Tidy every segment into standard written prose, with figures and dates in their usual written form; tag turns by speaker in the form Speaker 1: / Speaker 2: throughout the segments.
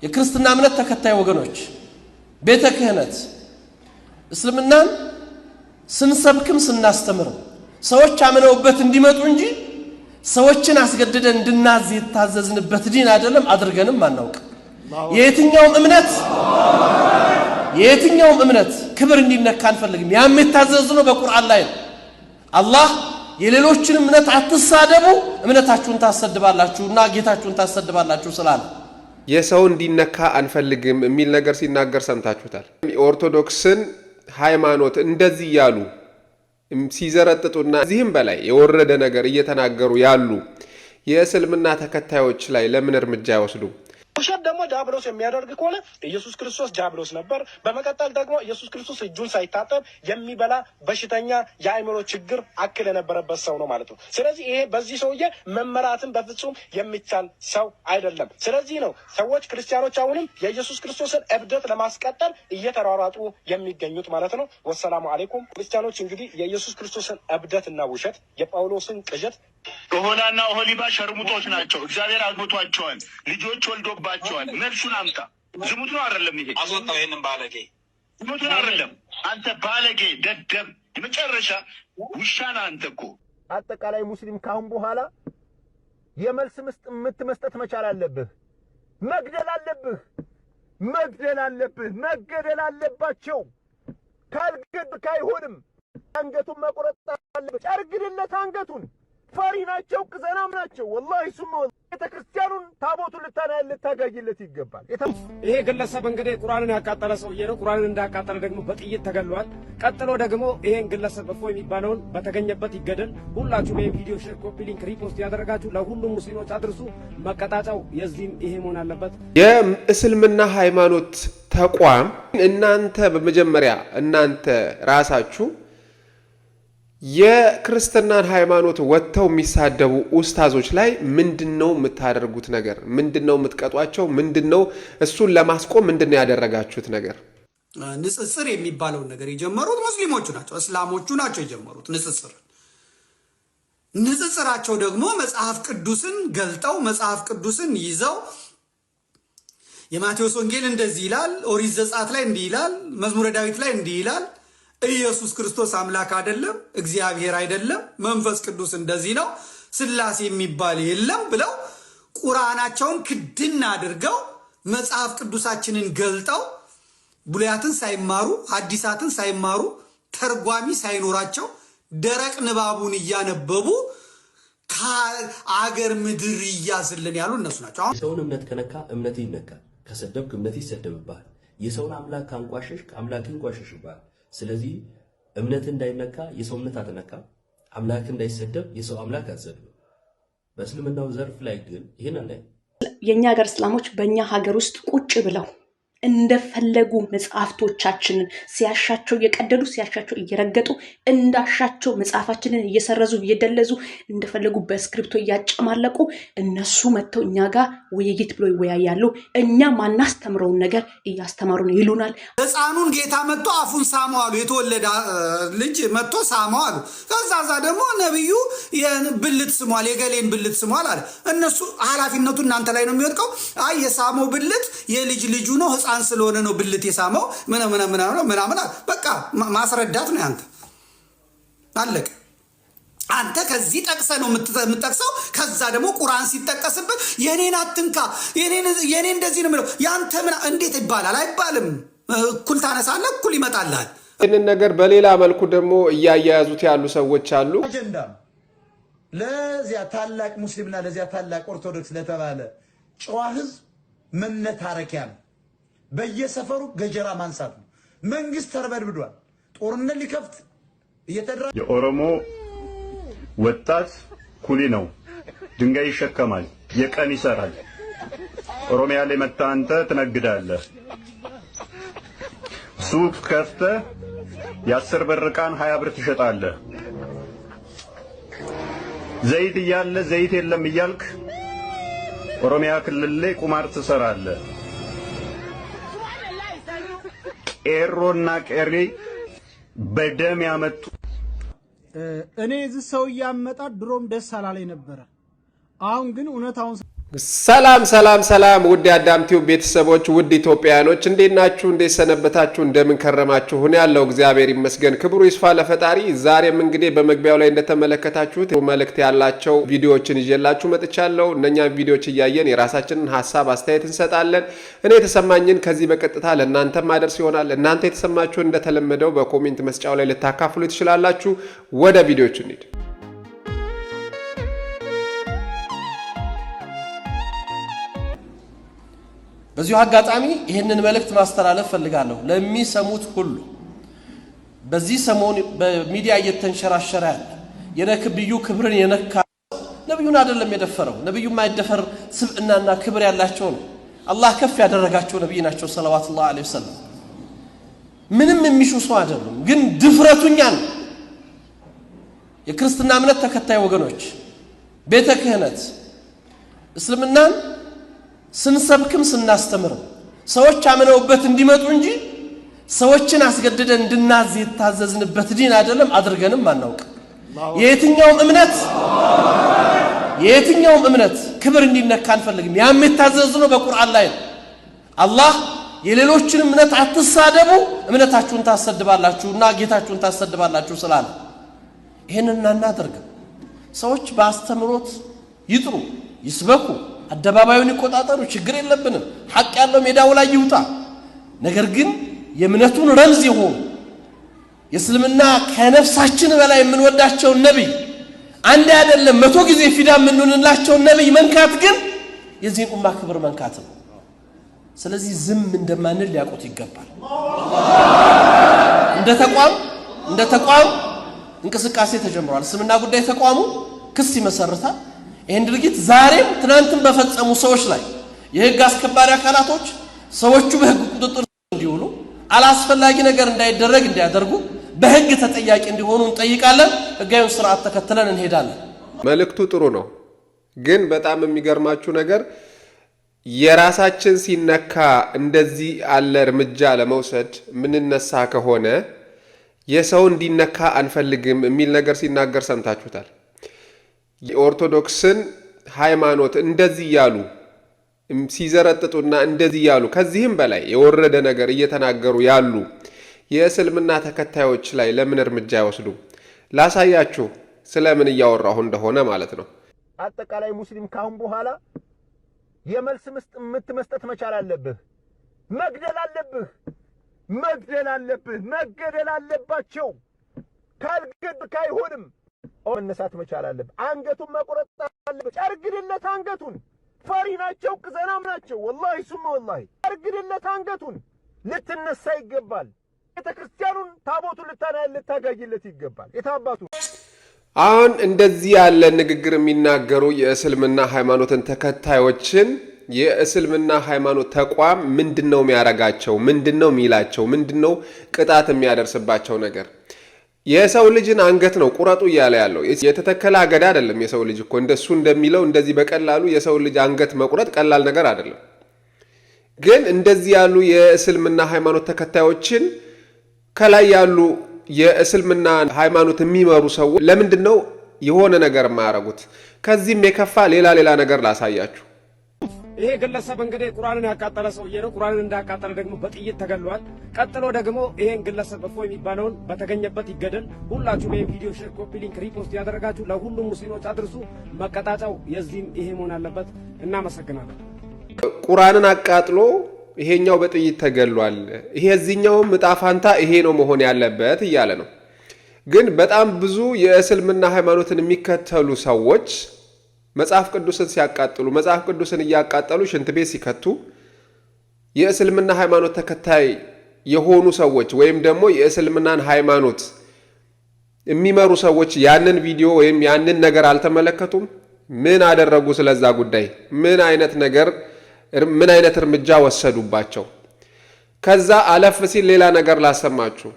Speaker 1: የክርስትና እምነት ተከታይ ወገኖች ቤተ ክህነት እስልምናን ስንሰብክም ስናስተምርም ሰዎች አምነውበት እንዲመጡ እንጂ ሰዎችን አስገድደን እንድናዝ የታዘዝንበት ዲን አይደለም አድርገንም አናውቅ። የትኛውም እምነት ክብር እንዲነካ አንፈልግም። ያም የታዘዝነው በቁርአን ላይ ነው። አላህ የሌሎችን እምነት አትሳደቡ እምነታችሁን ታሰድባላችሁና ጌታችሁን ታሰድባላችሁ ስላለ
Speaker 2: የሰው እንዲነካ አንፈልግም የሚል ነገር ሲናገር ሰምታችሁታል። ኦርቶዶክስን ሃይማኖት እንደዚህ ያሉ ሲዘረጥጡና እዚህም በላይ የወረደ ነገር እየተናገሩ ያሉ የእስልምና ተከታዮች ላይ ለምን እርምጃ አይወስዱም?
Speaker 3: ውሸት ደግሞ ዲያብሎስ የሚያደርግ ከሆነ ኢየሱስ ክርስቶስ ዲያብሎስ ነበር። በመቀጠል ደግሞ ኢየሱስ ክርስቶስ እጁን ሳይታጠብ የሚበላ በሽተኛ የአእምሮ ችግር አክል የነበረበት ሰው ነው ማለት ነው። ስለዚህ ይሄ በዚህ ሰውዬ መመራትን በፍጹም የሚቻል ሰው አይደለም። ስለዚህ ነው ሰዎች ክርስቲያኖች አሁንም የኢየሱስ ክርስቶስን እብደት ለማስቀጠል እየተሯሯጡ የሚገኙት ማለት ነው። ወሰላሙ አለይኩም። ክርስቲያኖች እንግዲህ የኢየሱስ ክርስቶስን እብደትና ውሸት የጳውሎስን ቅዠት
Speaker 4: ኦሆላና ኦሆሊባ ሸርሙጦች ናቸው። እግዚአብሔር አግብቷቸዋል፣ ልጆች ወልዶባቸዋል። መልሱን አምጣ። ዝሙት ነው አይደለም? ይሄ አስወጣው። ይሄንን ባለጌ ዝሙት ነው አይደለም? አንተ ባለጌ ደደብ የመጨረሻ ውሻና አንተ እኮ
Speaker 5: አጠቃላይ ሙስሊም ካሁን በኋላ የመልስ መስጠት መቻል አለብህ። መግደል አለብህ። መገደል አለባቸው። ካልገድክ አይሆንም። አንገቱን መቁረጥ አለበት። ጨርግድለት አንገቱን። ፈሪ ናቸው፣ ቅዘናም ናቸው። ወላሂ ሱማ ቤተክርስቲያኑን ታቦቱን ልታጋይለት ይገባል።
Speaker 6: ይሄ ግለሰብ እንግዲህ ቁርአንን ያቃጠለ ሰውዬ ነው። ቁርአንን እንዳቃጠለ ደግሞ በጥይት ተገሏል። ቀጥሎ ደግሞ ይሄን ግለሰብ እፎ የሚባለውን በተገኘበት ይገደል። ሁላችሁም ይሄን ቪዲዮ ሼር፣ ኮፒ ሊንክ፣ ሪፖስት ያደረጋችሁ ለሁሉም ሙስሊሞች አድርሱ። መቀጣጫው የዚህም ይሄ መሆን አለበት።
Speaker 2: የእስልምና ሃይማኖት ተቋም እናንተ በመጀመሪያ እናንተ ራሳችሁ የክርስትናን ሃይማኖት ወጥተው የሚሳደቡ ኡስታዞች ላይ ምንድነው የምታደርጉት ነገር? ምንድነው የምትቀጧቸው? ምንድነው እሱን ለማስቆም ምንድነው ያደረጋችሁት ነገር?
Speaker 7: ንጽጽር የሚባለውን ነገር የጀመሩት ሙስሊሞቹ ናቸው፣ እስላሞቹ ናቸው የጀመሩት ንጽጽራቸው ደግሞ መጽሐፍ ቅዱስን ገልጠው መጽሐፍ ቅዱስን ይዘው የማቴዎስ ወንጌል እንደዚህ ይላል፣ ኦሪት ዘጸአት ላይ እንዲህ ይላል፣ መዝሙረ ዳዊት ላይ እንዲህ ይላል፣ ኢየሱስ ክርስቶስ አምላክ አይደለም፣ እግዚአብሔር አይደለም፣ መንፈስ ቅዱስ እንደዚህ ነው፣ ስላሴ የሚባል የለም ብለው ቁርአናቸውን ክድና አድርገው መጽሐፍ ቅዱሳችንን ገልጠው ብሉያትን ሳይማሩ ሐዲሳትን ሳይማሩ ተርጓሚ ሳይኖራቸው ደረቅ ንባቡን እያነበቡ ከአገር ምድር ይያዝልን ያሉ እነሱ ናቸው።
Speaker 8: ሰውን እምነት ከነካ እምነት ይነካል፣ ከሰደብክ እምነት ይሰደብብሃል። የሰውን አምላክ ካንቋሸሽ አምላክ ይንቋሸሽብሃል። ስለዚህ እምነት እንዳይነካ የሰው እምነት አትነካ፣ አምላክ እንዳይሰደብ የሰው አምላክ አትሰድብ። በእስልምናው ዘርፍ ላይ ግን ይሄን አለ።
Speaker 9: የኛ ሀገር እስላሞች በእኛ ሀገር ውስጥ ቁጭ ብለው እንደፈለጉ መጽሐፍቶቻችንን ሲያሻቸው እየቀደዱ ሲያሻቸው እየረገጡ እንዳሻቸው መጽሐፋችንን እየሰረዙ እየደለዙ እንደፈለጉ በስክሪፕቶ እያጨማለቁ እነሱ መጥተው እኛ ጋር ውይይት ብሎ ይወያያሉ። እኛ ማናስተምረውን ነገር እያስተማሩን ይሉናል።
Speaker 7: ሕፃኑን ጌታ መጥቶ አፉን ሳመው አሉ። የተወለደ ልጅ መጥቶ ሳመው አሉ። ከዛዛ ደግሞ ነብዩ ብልት ስሟል፣ የገሌን ብልት ስሟል አለ። እነሱ ኃላፊነቱ እናንተ ላይ ነው የሚወድቀው። አይ የሳመው ብልት የልጅ ልጁ ነው ሕፃን ስለሆነ ነው ብልት የሳመው ምናምን በቃ ማስረዳት ነው። አንተ አለቀ። አንተ ከዚህ ጠቅሰ ነው የምትጠቅሰው። ከዛ ደግሞ ቁርአን ሲጠቀስበት የኔን አትንካ የኔ እንደዚህ ነው የሚለው ያንተ ምን እንዴት ይባላል? አይባልም። እኩል ታነሳለህ፣ እኩል ይመጣልሃል።
Speaker 2: ይህንን ነገር በሌላ መልኩ ደግሞ እያያያዙት ያሉ ሰዎች አሉ።
Speaker 10: አጀንዳ ለዚያ ታላቅ ሙስሊምና ለዚያ ታላቅ ኦርቶዶክስ ለተባለ ጨዋ ህዝብ መነታረኪያ ነው። በየሰፈሩ ገጀራ ማንሳት ነው። መንግስት ተርበድብዷል። ጦርነት ሊከፍት እየተደራ
Speaker 4: የኦሮሞ ወጣት ኩሊ ነው። ድንጋይ ይሸከማል፣ የቀን ይሰራል። ኦሮሚያ ላይ መጣ አንተ ትነግዳለህ። ሱቅ ከፍተህ የ10 ብር ዕቃን 20 ብር ትሸጣለህ። ዘይት እያለ ዘይት የለም እያልክ ኦሮሚያ ክልል ላይ ቁማር ትሰራለህ። ኤሮና ቀሪ በደም ያመጡ
Speaker 11: እኔ እዚህ ሰው ያመጣ ድሮም ደስ አላለኝ ነበር። አሁን ግን እውነታውን
Speaker 2: ሰላም ሰላም ሰላም ውድ አዳም ቲዩብ ቤተሰቦች ውድ ኢትዮጵያኖች እንዴት ናችሁ? እንዴት ሰነበታችሁ? እንደምን ከረማችሁ? ሁን ያለው እግዚአብሔር ይመስገን ክብሩ ይስፋ ለፈጣሪ። ዛሬም እንግዲህ በመግቢያው ላይ እንደተመለከታችሁት መልእክት ያላቸው ቪዲዮዎችን ይዤላችሁ መጥቻለሁ። እነኛ ቪዲዮዎች እያየን የራሳችንን ሐሳብ አስተያየት እንሰጣለን። እኔ የተሰማኝን ከዚህ በቀጥታ ለእናንተ ማድረስ ይሆናል። እናንተ የተሰማችሁን እንደተለመደው በኮሜንት መስጫው ላይ ልታካፍሉ ትችላላችሁ። ወደ ቪዲዮዎቹ እንሂድ።
Speaker 1: በዚሁ አጋጣሚ ይህንን መልእክት ማስተላለፍ ፈልጋለሁ ለሚሰሙት ሁሉ። በዚህ ሰሞን በሚዲያ እየተንሸራሸረ ያለ የነብዩ ክብርን የነካ ነብዩን አይደለም የደፈረው። ነብዩ የማይደፈር ስብዕናና ክብር ያላቸው ነው። አላህ ከፍ ያደረጋቸው ነብይ ናቸው ሰለላሁ ዐለይሂ ወሰለም። ምንም የሚሹ ሰው አይደሉም። ግን ድፍረቱኛን የክርስትና እምነት ተከታይ ወገኖች ቤተ ክህነት እስልምናን ስንሰብክም ስናስተምርም ሰዎች አምነውበት እንዲመጡ እንጂ ሰዎችን አስገድደን እንድናዝ የታዘዝንበት ዲን አይደለም። አድርገንም አናውቅ። የየትኛውም እምነት ክብር እንዲነካ አንፈልግም። ያም የታዘዝነው በቁርአን ላይ ነው። አላህ የሌሎችን እምነት አትሳደቡ እምነታችሁን ታሰድባላችሁና ጌታችሁን ታሰድባላችሁ ስላለ ይሄንን እናናደርግም። ሰዎች በአስተምሮት ይጥሩ፣ ይስበኩ፣ አደባባዩን ይቆጣጠሩ፣ ችግር የለብንም። ሐቅ ያለው ሜዳው ላይ ይውጣ። ነገር ግን የእምነቱን ረምዝ ይሁን የእስልምና ከነፍሳችን በላይ የምንወዳቸው ነብይ አንድ አይደለም 100 ጊዜ ፊዳ የምንሆንላቸው ነብይ መንካት ግን የዚህን ኡማ ክብር መንካት ነው። ስለዚህ ዝም እንደማንል ሊያውቁት ይገባል። እንደ ተቋም እንቅስቃሴ ተጀምሯል። እስልምና ጉዳይ ተቋሙ ክስ ይመሰርታል። ይህን ድርጊት ዛሬም ትናንትም በፈጸሙ ሰዎች ላይ የህግ አስከባሪ አካላቶች ሰዎቹ በህግ ቁጥጥር እንዲውሉ አላስፈላጊ ነገር እንዳይደረግ እንዲያደርጉ በህግ ተጠያቂ እንዲሆኑ እንጠይቃለን። ህጋዊውን ስርዓት ተከትለን እንሄዳለን።
Speaker 2: መልእክቱ ጥሩ ነው። ግን በጣም የሚገርማችሁ ነገር የራሳችን ሲነካ እንደዚህ አለ እርምጃ ለመውሰድ ምንነሳ ከሆነ የሰው እንዲነካ አንፈልግም የሚል ነገር ሲናገር ሰምታችሁታል። የኦርቶዶክስን ሃይማኖት እንደዚህ ያሉ ሲዘረጥጡና እንደዚህ ያሉ ከዚህም በላይ የወረደ ነገር እየተናገሩ ያሉ የእስልምና ተከታዮች ላይ ለምን እርምጃ አይወስዱ? ላሳያችሁ ስለምን እያወራሁ እንደሆነ ማለት ነው።
Speaker 5: አጠቃላይ ሙስሊም ካሁን በኋላ የመልስ ምት መስጠት መቻል አለብህ። መግደል አለባቸው። ካልገድክ አይሆንም። መነሳት መቻል አለብህ። አንገቱን መቁረጥ አለብህ። ጨርግድለት አንገቱን። ፈሪ ናቸው፣ ቅዘናም ናቸው። ወላሂ ሱመ ወላሂ ጨርግድለት አንገቱን። ልትነሳ ይገባል። ቤተክርስቲያኑን ታቦቱን ልታጋይለት ይገባል። የታባቱ
Speaker 2: አሁን እንደዚህ ያለ ንግግር የሚናገሩ የእስልምና ሃይማኖትን ተከታዮችን የእስልምና ሃይማኖት ተቋም ምንድነው የሚያረጋቸው? ምንድነው የሚላቸው? ምንድነው ቅጣት የሚያደርስባቸው ነገር? የሰው ልጅን አንገት ነው ቁረጡ እያለ ያለው። የተተከለ አገዳ አይደለም። የሰው ልጅ እኮ እንደሱ እንደሚለው እንደዚህ በቀላሉ የሰው ልጅ አንገት መቁረጥ ቀላል ነገር አይደለም። ግን እንደዚህ ያሉ የእስልምና ሃይማኖት ተከታዮችን ከላይ ያሉ የእስልምና ሃይማኖት የሚመሩ ሰዎች ለምንድነው የሆነ ነገር የማያረጉት? ከዚህም የከፋ ሌላ ነገር ላሳያችሁ።
Speaker 6: ይሄ ግለሰብ እንግዲህ ቁርአንን ያቃጠለ ሰውዬ ነው። ቁርአንን እንዳቃጠለ ደግሞ በጥይት ተገሏል። ቀጥሎ ደግሞ ይሄን ግለሰብ እፎ የሚባለውን በተገኘበት ይገደል። ሁላችሁም ይሄን ቪዲዮ ሼር፣ ኮፒ ሊንክ፣ ሪፖስት ያደረጋችሁ ለሁሉም ሙስሊሞች አድርሱ። መቀጣጫው የዚህም ይሄ መሆን አለበት። እናመሰግናለን።
Speaker 2: ቁርአንን አቃጥሎ ይሄኛው በጥይት ተገሏል። ይሄ እዚህኛውም ዕጣ ፋንታ ይሄ ነው መሆን ያለበት እያለ ነው። ግን በጣም ብዙ የእስልምና ሃይማኖትን የሚከተሉ ሰዎች መጽሐፍ ቅዱስን ሲያቃጥሉ መጽሐፍ ቅዱስን እያቃጠሉ ሽንት ቤት ሲከቱ የእስልምና ሃይማኖት ተከታይ የሆኑ ሰዎች ወይም ደግሞ የእስልምናን ሃይማኖት የሚመሩ ሰዎች ያንን ቪዲዮ ወይም ያንን ነገር አልተመለከቱም። ምን አደረጉ? ስለዛ ጉዳይ ምን አይነት እርምጃ ወሰዱባቸው? ከዛ አለፍ ሲል ሌላ ነገር ላሰማችሁ።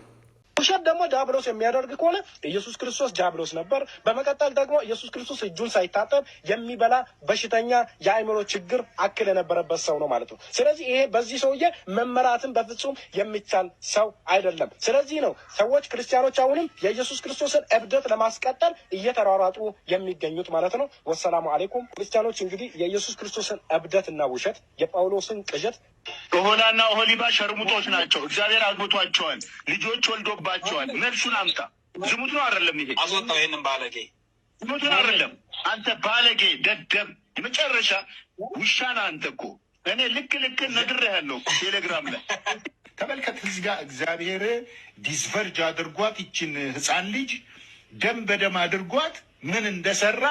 Speaker 3: ውሸት ደግሞ ዲያብሎስ የሚያደርግ ከሆነ ኢየሱስ ክርስቶስ ዲያብሎስ ነበር። በመቀጠል ደግሞ ኢየሱስ ክርስቶስ እጁን ሳይታጠብ የሚበላ በሽተኛ የአእምሮ ችግር አክል የነበረበት ሰው ነው ማለት ነው። ስለዚህ ይሄ በዚህ ሰውዬ መመራትን በፍጹም የሚቻል ሰው አይደለም። ስለዚህ ነው ሰዎች ክርስቲያኖች አሁንም የኢየሱስ ክርስቶስን እብደት ለማስቀጠል እየተሯሯጡ የሚገኙት ማለት ነው። ወሰላሙ አሌይኩም። ክርስቲያኖች እንግዲህ የኢየሱስ ክርስቶስን እብደትና ውሸት የጳውሎስን ቅዠት
Speaker 4: ኦሆላና ኦሆሊባ ሸርሙጦች ናቸው። እግዚአብሔር አግብቷቸዋል፣ ልጆች ወልዶባቸዋል። መልሱን አምጣ። ዝሙት ነው አይደለም? ይሄ አስወጣው። ይሄንን ባለጌ ዝሙት ነው አይደለም? አንተ ባለጌ ደደብ የመጨረሻ ውሻ ነህ አንተ እኮ። እኔ ልክ ነግሬሃለሁ ቴሌግራም ላይ ተመልከት። እዚህ ጋር እግዚአብሔር ዲስቨርጅ አድርጓት ይችን ህፃን ልጅ ደም በደም አድርጓት ምን እንደሰራ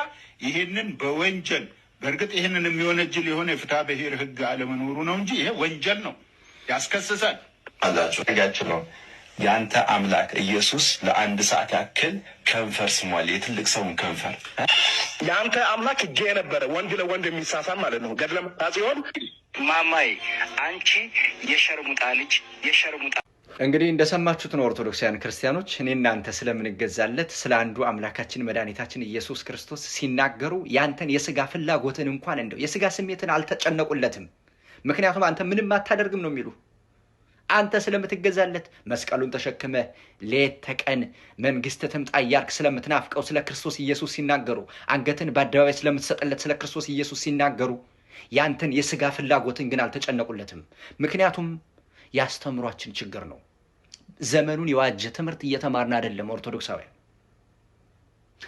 Speaker 4: ይሄንን በወንጀል በእርግጥ ይህንን የሚወነጅል የሆነ የፍትሐ ብሔር ህግ አለመኖሩ ነው እንጂ ይሄ ወንጀል ነው፣ ያስከስሳል አላቸው። ህጋችን ነው። የአንተ አምላክ ኢየሱስ ለአንድ ሰዓት ያክል ከንፈር ስሟል፣ የትልቅ ሰውን ከንፈር።
Speaker 3: የአንተ አምላክ ጌ ነበረ፣ ወንድ ለወንድ የሚሳሳም ማለት ነው። ገድለም ሲሆን
Speaker 4: ማማዬ አንቺ የሸርሙጣ ልጅ የሸርሙጣ
Speaker 11: እንግዲህ እንደሰማችሁት ነው ኦርቶዶክሳውያን ክርስቲያኖች፣ እኔ እናንተ ስለምንገዛለት ስለ አንዱ አምላካችን መድኃኒታችን ኢየሱስ ክርስቶስ ሲናገሩ ያንተን የስጋ ፍላጎትን እንኳን እንደው የስጋ ስሜትን አልተጨነቁለትም። ምክንያቱም አንተ ምንም አታደርግም ነው የሚሉ። አንተ ስለምትገዛለት መስቀሉን ተሸክመ ሌት ተቀን መንግስት ትምጣ እያልክ ስለምትናፍቀው ስለ ክርስቶስ ኢየሱስ ሲናገሩ፣ አንገትን በአደባባይ ስለምትሰጥለት ስለ ክርስቶስ ኢየሱስ ሲናገሩ ያንተን የስጋ ፍላጎትን ግን አልተጨነቁለትም። ምክንያቱም ያስተምሯችን ችግር ነው። ዘመኑን የዋጀ ትምህርት እየተማርን አይደለም ኦርቶዶክሳውያን።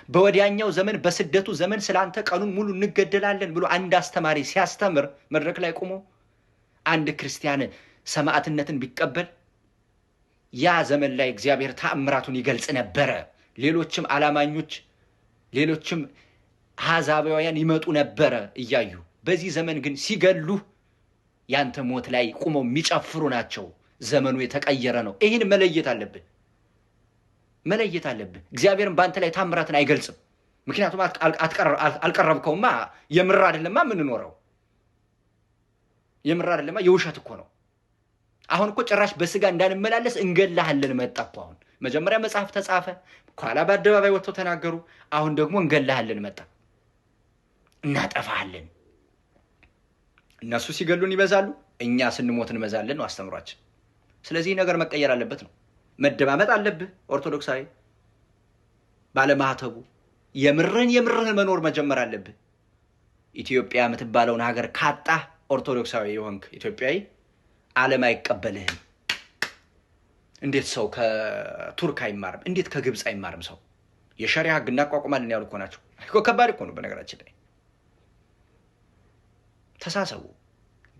Speaker 11: በወዲያኛው ዘመን በስደቱ ዘመን ስላንተ ቀኑን ሙሉ እንገደላለን ብሎ አንድ አስተማሪ ሲያስተምር መድረክ ላይ ቆሞ አንድ ክርስቲያን ሰማዕትነትን ቢቀበል ያ ዘመን ላይ እግዚአብሔር ተአምራቱን ይገልጽ ነበረ። ሌሎችም አላማኞች ሌሎችም አሕዛባውያን ይመጡ ነበረ እያዩ። በዚህ ዘመን ግን ሲገሉ ያንተ ሞት ላይ ቁመው የሚጨፍሩ ናቸው። ዘመኑ የተቀየረ ነው። ይህን መለየት አለብህ። እግዚአብሔርን በአንተ ላይ ታምራትን አይገልጽም። ምክንያቱም አልቀረብከውማ። የምር አይደለማ የምንኖረው፣ የምር አይደለማ፣ የውሸት እኮ ነው። አሁን እኮ ጭራሽ በስጋ እንዳንመላለስ እንገላሃለን መጣ እኮ። አሁን መጀመሪያ መጽሐፍ ተጻፈ፣ ኋላ በአደባባይ ወጥተው ተናገሩ። አሁን ደግሞ እንገላሃለን መጣ፣ እናጠፋሃለን። እነሱ ሲገሉን ይበዛሉ፣ እኛ ስንሞት እንበዛለን ነው አስተምሯችን። ስለዚህ ነገር መቀየር አለበት ነው። መደማመጥ አለብህ ኦርቶዶክሳዊ ባለማህተቡ። የምርህን መኖር መጀመር አለብህ። ኢትዮጵያ የምትባለውን ሀገር ካጣህ ኦርቶዶክሳዊ የሆንክ ኢትዮጵያዊ ዓለም አይቀበልህም። እንዴት ሰው ከቱርክ አይማርም? እንዴት ከግብፅ አይማርም? ሰው የሸሪዓ ህግ እናቋቁማለን ያሉ እኮ ናቸው። ከባድ እኮ ነው በነገራችን ላይ። ተሳሰቡ።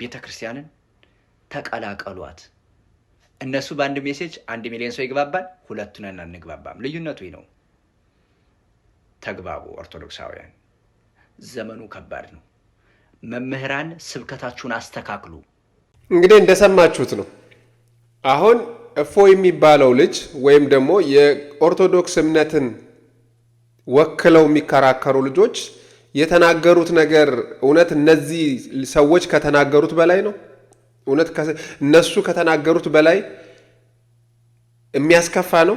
Speaker 11: ቤተ ክርስቲያንን ተቀላቀሏት። እነሱ በአንድ ሜሴጅ 1 ሚሊዮን ሰው ይግባባል፣ ሁለቱን አንግባባም። ልዩነቱ ነው። ተግባቡ ኦርቶዶክሳውያን። ዘመኑ ከባድ ነው። መምህራን ስብከታችሁን አስተካክሉ።
Speaker 2: እንግዲህ እንደሰማችሁት ነው። አሁን እፎይ የሚባለው ልጅ ወይም ደግሞ የኦርቶዶክስ እምነትን ወክለው የሚከራከሩ ልጆች የተናገሩት ነገር እውነት እነዚህ ሰዎች ከተናገሩት በላይ ነው? እውነት እነሱ ከተናገሩት በላይ የሚያስከፋ ነው?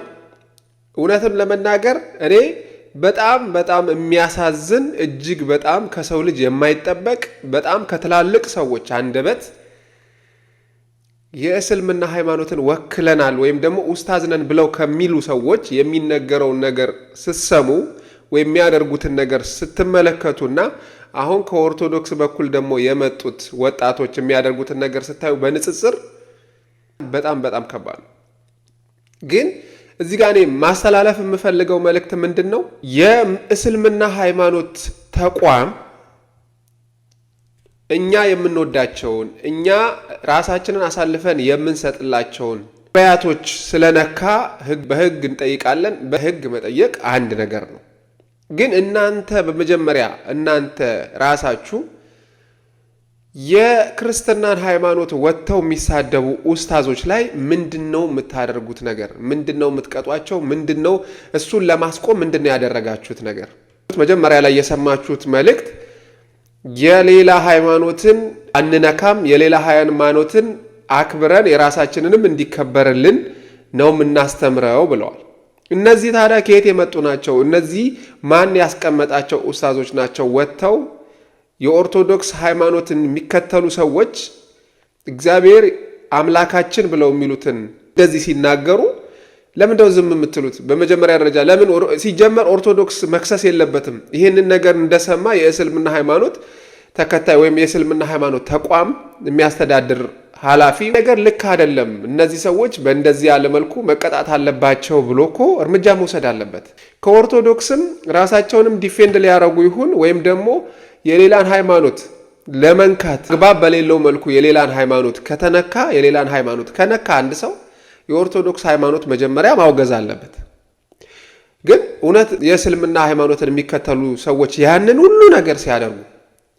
Speaker 2: እውነትን ለመናገር እኔ በጣም የሚያሳዝን እጅግ በጣም ከሰው ልጅ የማይጠበቅ በጣም ከትላልቅ ሰዎች አንደበት የእስልምና ሃይማኖትን ወክለናል ወይም ደግሞ ኡስታዝ ነን ብለው ከሚሉ ሰዎች የሚነገረውን ነገር ስትሰሙ ወይም የሚያደርጉትን ነገር ስትመለከቱና አሁን ከኦርቶዶክስ በኩል ደግሞ የመጡት ወጣቶች የሚያደርጉትን ነገር ስታዩ በንጽጽር በጣም ከባድ ነው። ግን እዚህ ጋር እኔ ማስተላለፍ የምፈልገው መልእክት ምንድን ነው? የእስልምና ሃይማኖት ተቋም እኛ የምንወዳቸውን እኛ ራሳችንን አሳልፈን የምንሰጥላቸውን በያቶች ስለነካ በህግ እንጠይቃለን። በህግ መጠየቅ አንድ ነገር ነው። ግን እናንተ በመጀመሪያ እናንተ ራሳችሁ የክርስትናን ሃይማኖት ወጥተው የሚሳደቡ ኡስታዞች ላይ ምንድነው የምታደርጉት ነገር? ምንድነው የምትቀጧቸው? ምንድነው እሱን ለማስቆም ምንድነው ያደረጋችሁት ነገር? መጀመሪያ ላይ የሰማችሁት መልእክት የሌላ ሃይማኖትን አንነካም፣ የሌላ ሃይማኖትን አክብረን የራሳችንንም እንዲከበርልን ነው የምናስተምረው ብለዋል። እነዚህ ታዲያ ከየት የመጡ ናቸው? እነዚህ ማን ያስቀመጣቸው ኡስታዞች ናቸው? ወጥተው የኦርቶዶክስ ሃይማኖትን የሚከተሉ ሰዎች እግዚአብሔር አምላካችን ብለው የሚሉትን እንደዚህ ሲናገሩ ለምንድነው ዝም የምትሉት? በመጀመሪያ ደረጃ ለምን ሲጀመር ኦርቶዶክስ መክሰስ የለበትም? ይህንን ነገር እንደሰማ የእስልምና ሃይማኖት ተከታይ ወይም የእስልምና ሃይማኖት ተቋም የሚያስተዳድር ኃላፊ ነገር ልክ አይደለም፣ እነዚህ ሰዎች በእንደዚህ ያለ መልኩ መቀጣት አለባቸው ብሎ እኮ እርምጃ መውሰድ አለበት። ከኦርቶዶክስም ራሳቸውንም ዲፌንድ ሊያረጉ ይሁን ወይም ደግሞ የሌላን ሃይማኖት ለመንካት ግባብ በሌለው መልኩ የሌላን ሃይማኖት ከተነካ የሌላን ሃይማኖት ከነካ አንድ ሰው የኦርቶዶክስ ሃይማኖት መጀመሪያ ማውገዝ አለበት። ግን እውነት የእስልምና ሃይማኖትን የሚከተሉ ሰዎች ያንን ሁሉ ነገር ሲያደርጉ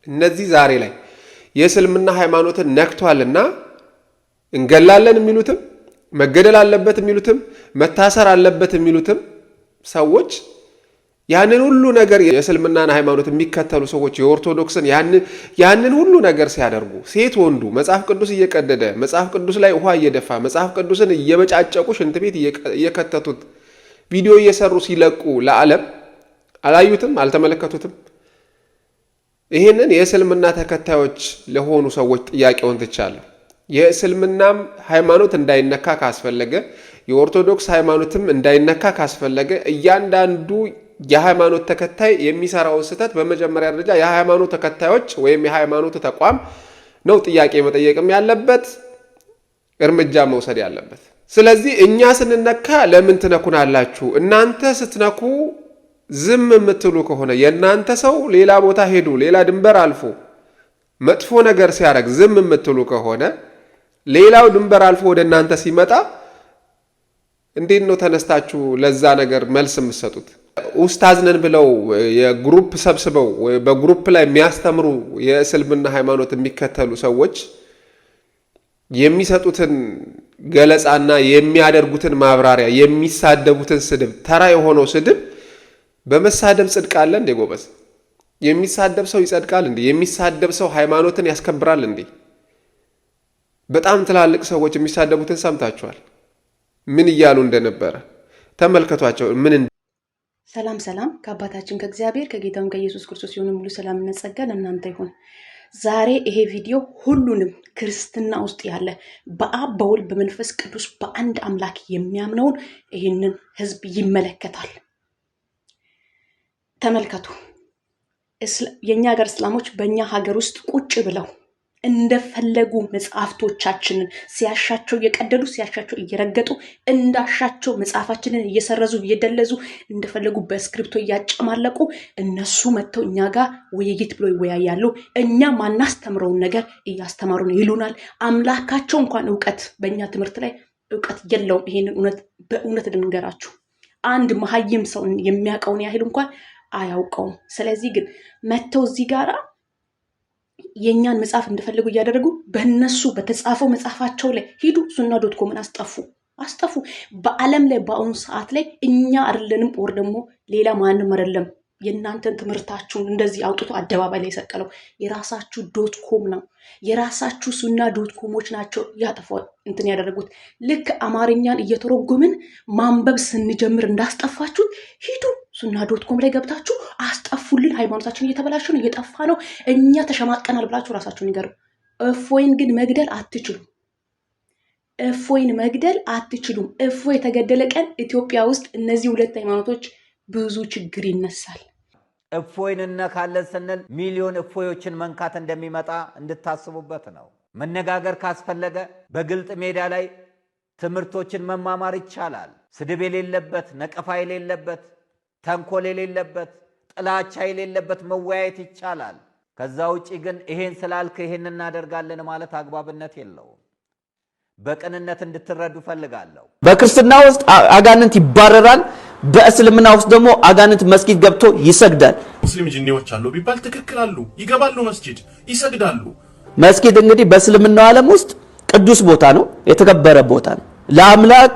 Speaker 2: እነዚህ ዛሬ ላይ የእስልምና ሃይማኖትን ነክቷልና እንገላለን የሚሉትም መገደል አለበት የሚሉትም መታሰር አለበት የሚሉትም ሰዎች ያንን ሁሉ ነገር የእስልምናን ሃይማኖት የሚከተሉ ሰዎች የኦርቶዶክስን ያንን ሁሉ ነገር ሲያደርጉ ሴት ወንዱ መጽሐፍ ቅዱስ እየቀደደ መጽሐፍ ቅዱስ ላይ ውሃ እየደፋ መጽሐፍ ቅዱስን እየበጫጨቁ ሽንት ቤት እየከተቱት ቪዲዮ እየሰሩ ሲለቁ ለዓለም አላዩትም? አልተመለከቱትም? ይህንን የእስልምና ተከታዮች ለሆኑ ሰዎች ጥያቄውን ትቻለሁ። የእስልምናም ሃይማኖት እንዳይነካ ካስፈለገ የኦርቶዶክስ ሃይማኖትም እንዳይነካ ካስፈለገ እያንዳንዱ የሃይማኖት ተከታይ የሚሰራውን ስህተት በመጀመሪያ ደረጃ የሃይማኖት ተከታዮች ወይም የሃይማኖት ተቋም ነው ጥያቄ መጠየቅም ያለበት እርምጃ መውሰድ ያለበት። ስለዚህ እኛ ስንነካ ለምን ትነኩናላችሁ? እናንተ ስትነኩ ዝም የምትሉ ከሆነ የእናንተ ሰው ሌላ ቦታ ሄዱ ሌላ ድንበር አልፎ መጥፎ ነገር ሲያደርግ ዝም የምትሉ ከሆነ ሌላው ድንበር አልፎ ወደ እናንተ ሲመጣ እንዴት ነው ተነስታችሁ ለዛ ነገር መልስ የምትሰጡት? ኡስታዝ ነን ብለው የግሩፕ ሰብስበው በግሩፕ ላይ የሚያስተምሩ የእስልምና ሃይማኖት የሚከተሉ ሰዎች የሚሰጡትን ገለጻና የሚያደርጉትን ማብራሪያ የሚሳደቡትን ስድብ ተራ የሆነው ስድብ በመሳደብ ጽድቅ አለ እንዴ ጎበዝ? የሚሳደብ ሰው ይጸድቃል እንዴ? የሚሳደብ ሰው ሃይማኖትን ያስከብራል እንዴ? በጣም ትላልቅ ሰዎች የሚሳደቡትን ሰምታችኋል። ምን እያሉ እንደነበረ ተመልከቷቸው።
Speaker 9: ሰላም ሰላም ከአባታችን ከእግዚአብሔር ከጌታም ከኢየሱስ ክርስቶስ የሆነ ሙሉ ሰላምና ጸጋ ለእናንተ ይሁን። ዛሬ ይሄ ቪዲዮ ሁሉንም ክርስትና ውስጥ ያለ በአብ በወልድ በመንፈስ ቅዱስ በአንድ አምላክ የሚያምነውን ይህንን ህዝብ ይመለከታል። ተመልከቱ። የኛ ሀገር እስላሞች በእኛ ሀገር ውስጥ ቁጭ ብለው እንደፈለጉ መጽሐፍቶቻችንን ሲያሻቸው እየቀደዱ ሲያሻቸው እየረገጡ እንዳሻቸው መጽሐፋችንን እየሰረዙ እየደለዙ እንደፈለጉ በስክሪፕቶ እያጨማለቁ እነሱ መጥተው እኛ ጋር ውይይት ብሎ ይወያያሉ። እኛ ማናስተምረውን ነገር እያስተማሩን ይሉናል። አምላካቸው እንኳን እውቀት በእኛ ትምህርት ላይ እውቀት የለውም። ይሄንን በእውነት ልንገራችሁ፣ አንድ መሀይም ሰው የሚያውቀውን ያህል እንኳን አያውቀውም። ስለዚህ ግን መጥተው እዚህ ጋራ የኛን መጽሐፍ እንደፈለጉ እያደረጉ በእነሱ በተጻፈው መጽሐፋቸው ላይ ሂዱ ሱና.ኮምን አስጠፉ። በዓለም ላይ በአሁኑ ሰዓት ላይ እኛ አይደለንም ወር ደግሞ ሌላ ማንም አይደለም የእናንተን ትምህርታችሁን እንደዚህ አውጥቶ አደባባይ ላይ የሰቀለው የራሳችሁ .ኮም ነው። የራሳችሁ ሱና.ኮሞች ናቸው ያጠፋው እንትን ያደረጉት። ልክ አማርኛን እየተረጎምን ማንበብ ስንጀምር እንዳስጠፋችሁት ሂዱ ሱና.ኮም ላይ ገብታችሁ አስጠፉልን። ሃይማኖታችን እየተበላሸ ነው፣ እየጠፋ ነው፣ እኛ ተሸማቀናል ብላችሁ ራሳችሁን ይገሩ። እፎይን ግን መግደል አትችሉም። እፎይ የተገደለ ቀን ኢትዮጵያ ውስጥ እነዚህ ሁለት ሃይማኖቶች ብዙ ችግር ይነሳል።
Speaker 12: እፎይን እነካለን ስንል ሚሊዮን እፎዮችን መንካት እንደሚመጣ እንድታስቡበት ነው። መነጋገር ካስፈለገ በግልጥ ሜዳ ላይ ትምህርቶችን መማማር ይቻላል። ስድብ የሌለበት፣ ነቀፋ የሌለበት፣ ተንኮል የሌለበት፣ ጥላቻ የሌለበት መወያየት ይቻላል። ከዛ ውጪ ግን ይሄን ስላልክ ይሄን እናደርጋለን ማለት አግባብነት የለውም። በቅንነት እንድትረዱ ፈልጋለሁ።
Speaker 13: በክርስትና ውስጥ አጋንንት ይባረራል፣ በእስልምና ውስጥ ደግሞ አጋንንት መስጊድ ገብቶ ይሰግዳል።
Speaker 14: ሙስሊም ጂኒዎች አሉ ቢባል ትክክል አሉ፣ ይገባሉ መስጊድ ይሰግዳሉ።
Speaker 13: መስጊድ እንግዲህ በእስልምናው ዓለም ውስጥ ቅዱስ ቦታ ነው፣ የተከበረ ቦታ ነው። ለአምላክ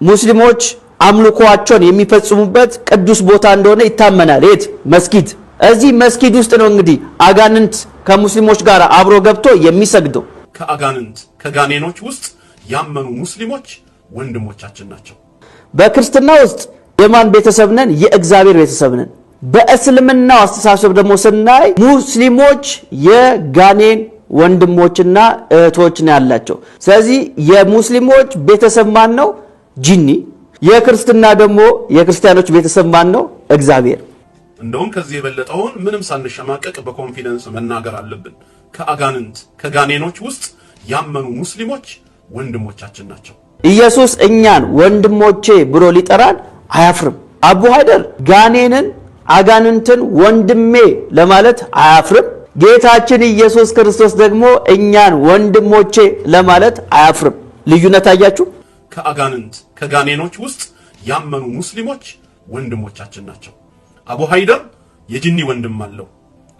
Speaker 13: ሙስሊሞች አምልኮአቸውን የሚፈጽሙበት ቅዱስ ቦታ እንደሆነ ይታመናል። የት መስጊድ? እዚህ መስጊድ ውስጥ ነው እንግዲህ አጋንንት ከሙስሊሞች ጋር አብሮ ገብቶ የሚሰግደው።
Speaker 14: ከአጋንንት ከጋኔኖች ውስጥ ያመኑ ሙስሊሞች ወንድሞቻችን ናቸው።
Speaker 13: በክርስትና ውስጥ የማን ቤተሰብ ነን? የእግዚአብሔር ቤተሰብ ነን። በእስልምናው አስተሳሰብ ደግሞ ስናይ ሙስሊሞች የጋኔን ወንድሞችና እህቶች ነው ያላቸው። ስለዚህ የሙስሊሞች ቤተሰብ ማን ነው? ጂኒ። የክርስትና ደግሞ የክርስቲያኖች ቤተሰብ ማን ነው? እግዚአብሔር።
Speaker 14: እንደውም ከዚህ የበለጠውን ምንም ሳንሸማቀቅ በኮንፊደንስ መናገር አለብን። ከጋኔኖች ውስጥ ያመኑ ሙስሊሞች ወንድሞቻችን ናቸው።
Speaker 13: ኢየሱስ እኛን ወንድሞቼ ብሎ ሊጠራን አያፍርም። አቡ ሀይደር ጋኔንን አጋንንትን ወንድሜ ለማለት አያፍርም። ጌታችን ኢየሱስ ክርስቶስ ደግሞ እኛን ወንድሞቼ ለማለት አያፍርም። ልዩነት አያችሁ?
Speaker 14: ከጋኔኖች ውስጥ ያመኑ ሙስሊሞች ወንድሞቻችን ናቸው። አቡ ሀይደር የጂኒ ወንድም አለው።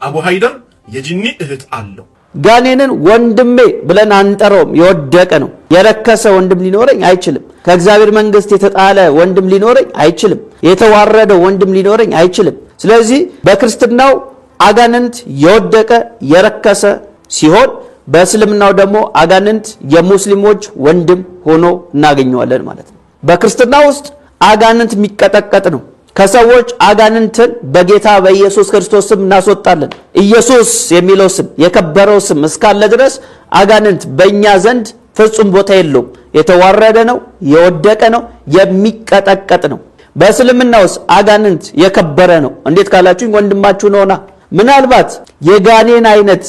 Speaker 14: አቡ ሀይደር የጂኒ እህት አለው።
Speaker 13: ጋኔንን ወንድሜ ብለን አንጠራውም። የወደቀ ነው። የረከሰ ወንድም ሊኖረኝ አይችልም። ከእግዚአብሔር መንግስት የተጣለ ወንድም ሊኖረኝ አይችልም። የተዋረደ ወንድም ሊኖረኝ አይችልም። ስለዚህ በክርስትናው አጋንንት የወደቀ የረከሰ ሲሆን በእስልምናው ደግሞ አጋንንት የሙስሊሞች ወንድም ሆኖ እናገኘዋለን ማለት ነው። በክርስትና ውስጥ አጋንንት የሚቀጠቀጥ ነው። ከሰዎች አጋንንትን በጌታ በኢየሱስ ክርስቶስ ስም እናስወጣለን። ኢየሱስ የሚለው ስም የከበረው ስም እስካለ ድረስ አጋንንት በእኛ ዘንድ ፍጹም ቦታ የለውም። የተዋረደ ነው፣ የወደቀ ነው፣ የሚቀጠቀጥ ነው። በእስልምና ውስጥ አጋንንት የከበረ ነው። እንዴት ካላችሁኝ ወንድማችሁ ነውና። ምናልባት የጋኔን አይነት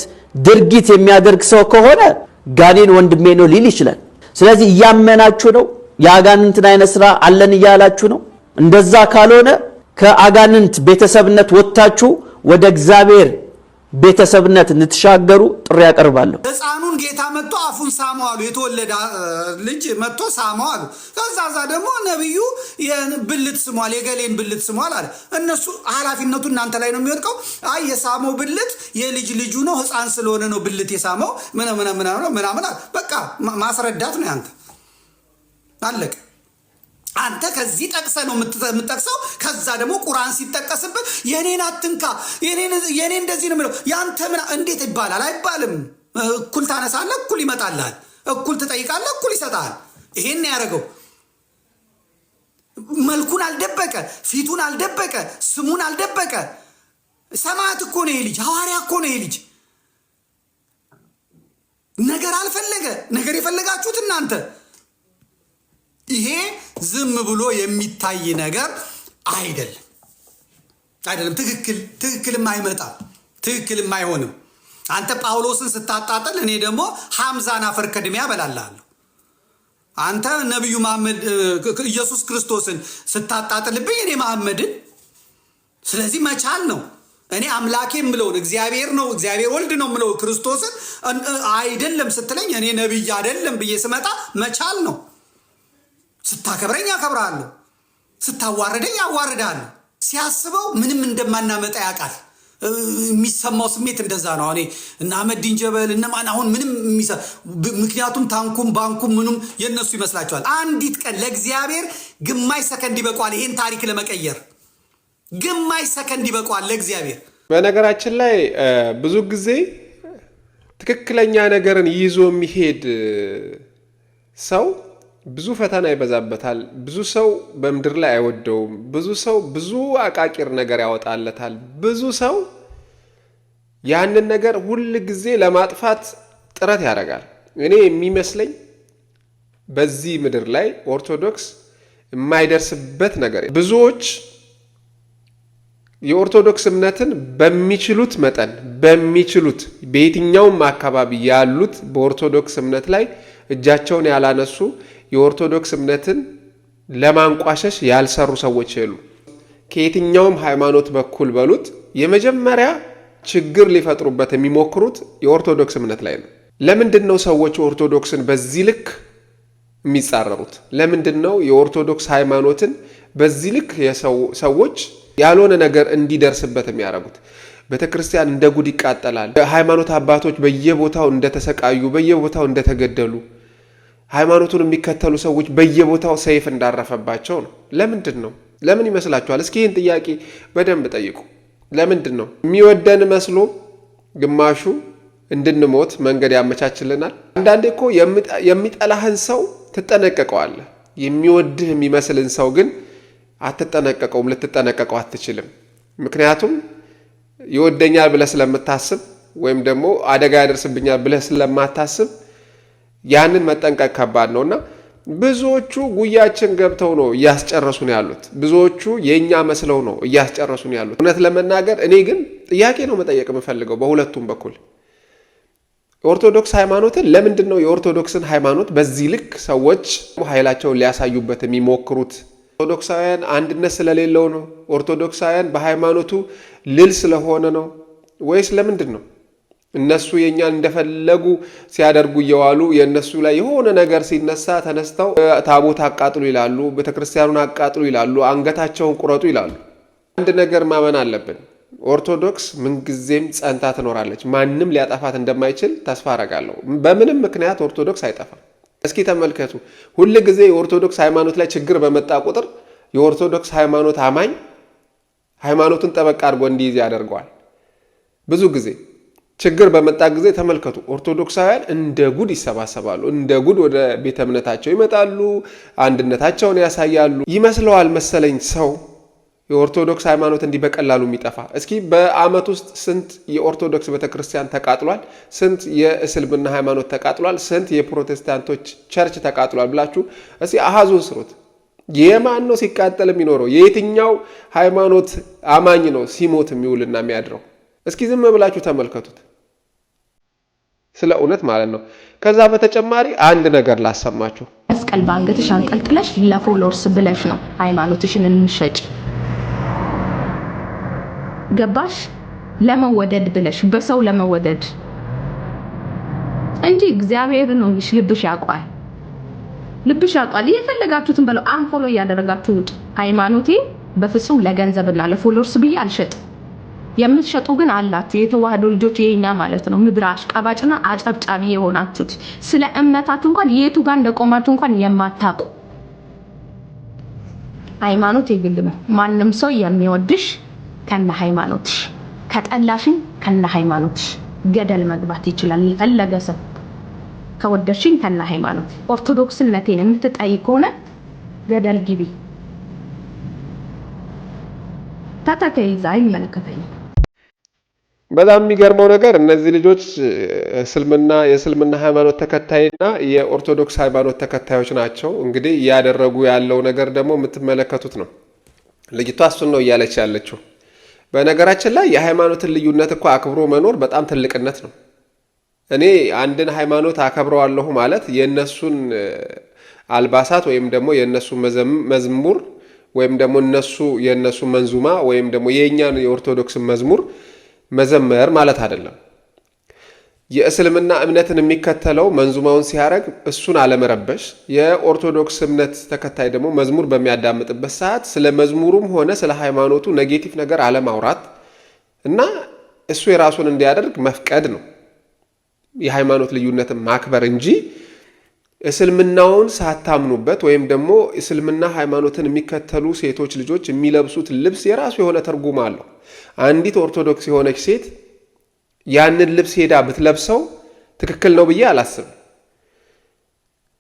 Speaker 13: ድርጊት የሚያደርግ ሰው ከሆነ ጋኔን ወንድሜ ነው ሊል ይችላል። ስለዚህ እያመናችሁ ነው፣ የአጋንንትን አይነት ስራ አለን እያላችሁ ነው። እንደዛ ካልሆነ ከአጋንንት ቤተሰብነት ወጥታችሁ ወደ እግዚአብሔር ቤተሰብነት እንድትሻገሩ ጥሪ ያቀርባለሁ።
Speaker 7: ሕፃኑን ጌታ መጥቶ አፉን ሳመው አሉ። የተወለደ ልጅ መጥቶ ሳመው አሉ። ከዛዛ ደግሞ ነብዩ ብልት ስሟል፣ የገሌን ብልት ስሟል አለ። እነሱ ኃላፊነቱ እናንተ ላይ ነው የሚወድቀው። አይ የሳመው ብልት የልጅ ልጁ ነው፣ ሕፃን ስለሆነ ነው ብልት የሳመው ምናምን። በቃ ማስረዳት ነው ያንተ። አለቀ። አንተ ከዚህ ጠቅሰ ነው የምትጠቅሰው። ከዛ ደግሞ ቁርአን ሲጠቀስበት የኔን አትንካ፣ የኔ እንደዚህ ነው የሚለው። ያንተ ምን እንዴት ይባላል? አይባልም። እኩል ታነሳለህ፣ እኩል ይመጣልሃል። እኩል ትጠይቃለህ፣ እኩል ይሰጣል። ይሄን ያደረገው መልኩን አልደበቀ፣ ፊቱን አልደበቀ፣ ስሙን አልደበቀ። ሰማዕት እኮ ነው ይሄ ልጅ፣ ሐዋርያ እኮ ነው ይሄ ልጅ። ነገር አልፈለገ። ነገር የፈለጋችሁት እናንተ። ይሄ ዝም ብሎ የሚታይ ነገር አይደለም። ትክክልም አይመጣም፣ ትክክልም አይሆንም። አንተ ጳውሎስን ስታጣጥል እኔ ደግሞ ሐምዛን አፈር ከድሜ ያበላልሃለሁ። አንተ ነቢዩ መሐመድ ኢየሱስ ክርስቶስን ስታጣጥልብኝ እኔ መሐመድን። ስለዚህ መቻል ነው። እኔ አምላኬ የምለውን እግዚአብሔር ነው እግዚአብሔር ወልድ ነው የምለው ክርስቶስን አይደለም ስትለኝ እኔ ነቢይ አይደለም ብዬ ስመጣ መቻል ነው። ስታከብረኝ አከብራለሁ፣ ስታዋረደኝ አዋርዳለሁ። ሲያስበው ምንም እንደማናመጣ ያውቃል። የሚሰማው ስሜት እንደዛ ነው። እኔ እና አህመዲን ጀበል እነማን አሁን ምንም ምክንያቱም ታንኩም ባንኩም ምኑም የነሱ ይመስላቸዋል። አንዲት ቀን ለእግዚአብሔር ግማሽ ሰከንድ ይበቋል። ይሄን ታሪክ ለመቀየር ግማሽ ሰከንድ ይበቋል ለእግዚአብሔር።
Speaker 2: በነገራችን ላይ ብዙ ጊዜ ትክክለኛ ነገርን ይዞ የሚሄድ ሰው ብዙ ፈተና ይበዛበታል። ብዙ ሰው በምድር ላይ አይወደውም። ብዙ ሰው ብዙ አቃቂር ነገር ያወጣለታል። ብዙ ሰው ያንን ነገር ሁል ጊዜ ለማጥፋት ጥረት ያደርጋል። እኔ የሚመስለኝ በዚህ ምድር ላይ ኦርቶዶክስ የማይደርስበት ነገር ብዙዎች የኦርቶዶክስ እምነትን በሚችሉት መጠን በየትኛውም አካባቢ ያሉት በኦርቶዶክስ እምነት ላይ እጃቸውን ያላነሱ የኦርቶዶክስ እምነትን ለማንቋሸሽ ያልሰሩ ሰዎች የሉ። ከየትኛውም ሃይማኖት በኩል በሉት የመጀመሪያ ችግር ሊፈጥሩበት የሚሞክሩት የኦርቶዶክስ እምነት ላይ ነው። ለምንድን ነው ሰዎች ኦርቶዶክስን በዚህ ልክ የሚጻረሩት? ለምንድን ነው የኦርቶዶክስ ሃይማኖትን በዚህ ልክ ሰዎች ያልሆነ ነገር እንዲደርስበት የሚያደርጉት? ቤተክርስቲያን እንደ ጉድ ይቃጠላል። ሃይማኖት አባቶች በየቦታው እንደተሰቃዩ፣ በየቦታው እንደተገደሉ፣ ሃይማኖቱን የሚከተሉ ሰዎች በየቦታው ሰይፍ እንዳረፈባቸው ነው። ለምንድን ነው? ለምን ይመስላችኋል? እስኪ ይህን ጥያቄ በደንብ ጠይቁ። ለምንድን ነው? የሚወደን መስሎ ግማሹ እንድንሞት መንገድ ያመቻችልናል። አንዳንዴ እኮ የሚጠላህን ሰው ትጠነቀቀዋለህ። የሚወድህ የሚመስልን ሰው ግን አትጠነቀቀውም፣ ልትጠነቀቀው አትችልም። ምክንያቱም ይወደኛል ብለህ ስለምታስብ ወይም ደግሞ አደጋ ያደርስብኛል ብለህ ስለማታስብ ያንን መጠንቀቅ ከባድ ነውና ብዙዎቹ ጉያችን ገብተው ነው እያስጨረሱን ያሉት። ብዙዎቹ የኛ መስለው ነው እያስጨረሱን ያሉት። እውነት ለመናገር እኔ ግን ጥያቄ ነው መጠየቅ የምፈልገው በሁለቱም በኩል ኦርቶዶክስ ሃይማኖትን ለምንድን ነው የኦርቶዶክስን ሃይማኖት በዚህ ልክ ሰዎች ኃይላቸውን ሊያሳዩበት የሚሞክሩት? ኦርቶዶክሳውያን አንድነት ስለሌለው ነው? ኦርቶዶክሳውያን በሃይማኖቱ ልል ስለሆነ ነው ወይስ ለምንድን ነው? እነሱ የኛን እንደፈለጉ ሲያደርጉ እየዋሉ የእነሱ ላይ የሆነ ነገር ሲነሳ ተነስተው ታቦት አቃጥሉ ይላሉ፣ ቤተክርስቲያኑን አቃጥሉ ይላሉ፣ አንገታቸውን ቁረጡ ይላሉ። አንድ ነገር ማመን አለብን። ኦርቶዶክስ ምንጊዜም ጸንታ ትኖራለች። ማንም ሊያጠፋት እንደማይችል ተስፋ አረጋለሁ። በምንም ምክንያት ኦርቶዶክስ አይጠፋም። እስኪ ተመልከቱ። ሁል ጊዜ የኦርቶዶክስ ሃይማኖት ላይ ችግር በመጣ ቁጥር የኦርቶዶክስ ሃይማኖት አማኝ ሃይማኖቱን ጠበቅ አድርጎ እንዲይዝ ያደርገዋል። ብዙ ጊዜ ችግር በመጣ ጊዜ ተመልከቱ፣ ኦርቶዶክሳውያን እንደ ጉድ ይሰባሰባሉ፣ እንደ ጉድ ወደ ቤተ እምነታቸው ይመጣሉ፣ አንድነታቸውን ያሳያሉ። ይመስለዋል መሰለኝ ሰው የኦርቶዶክስ ሃይማኖት እንዲህ በቀላሉ የሚጠፋ። እስኪ በአመት ውስጥ ስንት የኦርቶዶክስ ቤተክርስቲያን ተቃጥሏል? ስንት የእስልምና ሃይማኖት ተቃጥሏል? ስንት የፕሮቴስታንቶች ቸርች ተቃጥሏል ብላችሁ እስኪ አሃዙን ስሩት። የማን ነው ሲቃጠል የሚኖረው? የየትኛው ሃይማኖት አማኝ ነው ሲሞት የሚውልና የሚያድረው? እስኪ ዝም ብላችሁ ተመልከቱት። ስለ እውነት ማለት ነው። ከዛ በተጨማሪ አንድ ነገር ላሰማችሁ።
Speaker 15: መስቀል ባንገትሽ አንጠልጥለሽ ለፎሎወርስ ብለሽ ነው ሃይማኖትሽን እንሸጭ ገባሽ? ለመወደድ ብለሽ በሰው ለመወደድ እንጂ እግዚአብሔር ነው ልብሽ ያውቃል። ልብሽ ያውቃል። የፈለጋችሁትን በለው አንፎሎ ያደረጋችሁ ሃይማኖቴ በፍጹም ለገንዘብና ለፎሎወርስ ብዬ አልሸጥም። የምትሸጡ ግን አላችሁ፣ የተዋህዶ ልጆች የኛ ማለት ነው። ምድር አሽቃባጭና አጨብጫቢ የሆናችሁት ስለ እምነታችሁ እንኳን የቱ ጋር እንደቆማችሁ እንኳን የማታውቁ ሃይማኖት የግል ነው። ማንም ሰው የሚወድሽ ከነ ሃይማኖትሽ፣ ከጠላሽኝ ከነ ሃይማኖትሽ ገደል መግባት ይችላል። የፈለገ ሰው ከወደድሽኝ ከነ ሃይማኖት ኦርቶዶክስነቴን የምትጠይቅ ከሆነ ገደል ግቢ። ታታከይዛ አይመለከተኝም።
Speaker 2: በጣም የሚገርመው ነገር እነዚህ ልጆች የእስልምና ሃይማኖት ተከታይና የኦርቶዶክስ ሃይማኖት ተከታዮች ናቸው። እንግዲህ እያደረጉ ያለው ነገር ደግሞ የምትመለከቱት ነው። ልጅቷ እሱን ነው እያለች ያለችው። በነገራችን ላይ የሃይማኖትን ልዩነት እኮ አክብሮ መኖር በጣም ትልቅነት ነው። እኔ አንድን ሃይማኖት አከብረዋለሁ ማለት የእነሱን አልባሳት ወይም ደግሞ የእነሱ መዝሙር ወይም ደግሞ የእነሱ መንዙማ ወይም ደግሞ የእኛን የኦርቶዶክስን መዝሙር መዘመር ማለት አይደለም። የእስልምና እምነትን የሚከተለው መንዙማውን ሲያደርግ እሱን አለመረበሽ፣ የኦርቶዶክስ እምነት ተከታይ ደግሞ መዝሙር በሚያዳምጥበት ሰዓት ስለ መዝሙሩም ሆነ ስለ ሃይማኖቱ ኔጌቲቭ ነገር አለማውራት እና እሱ የራሱን እንዲያደርግ መፍቀድ ነው የሃይማኖት ልዩነትን ማክበር እንጂ እስልምናውን ሳታምኑበት ወይም ደግሞ እስልምና ሃይማኖትን የሚከተሉ ሴቶች ልጆች የሚለብሱት ልብስ የራሱ የሆነ ትርጉም አለው። አንዲት ኦርቶዶክስ የሆነች ሴት ያንን ልብስ ሄዳ ብትለብሰው ትክክል ነው ብዬ አላስብም።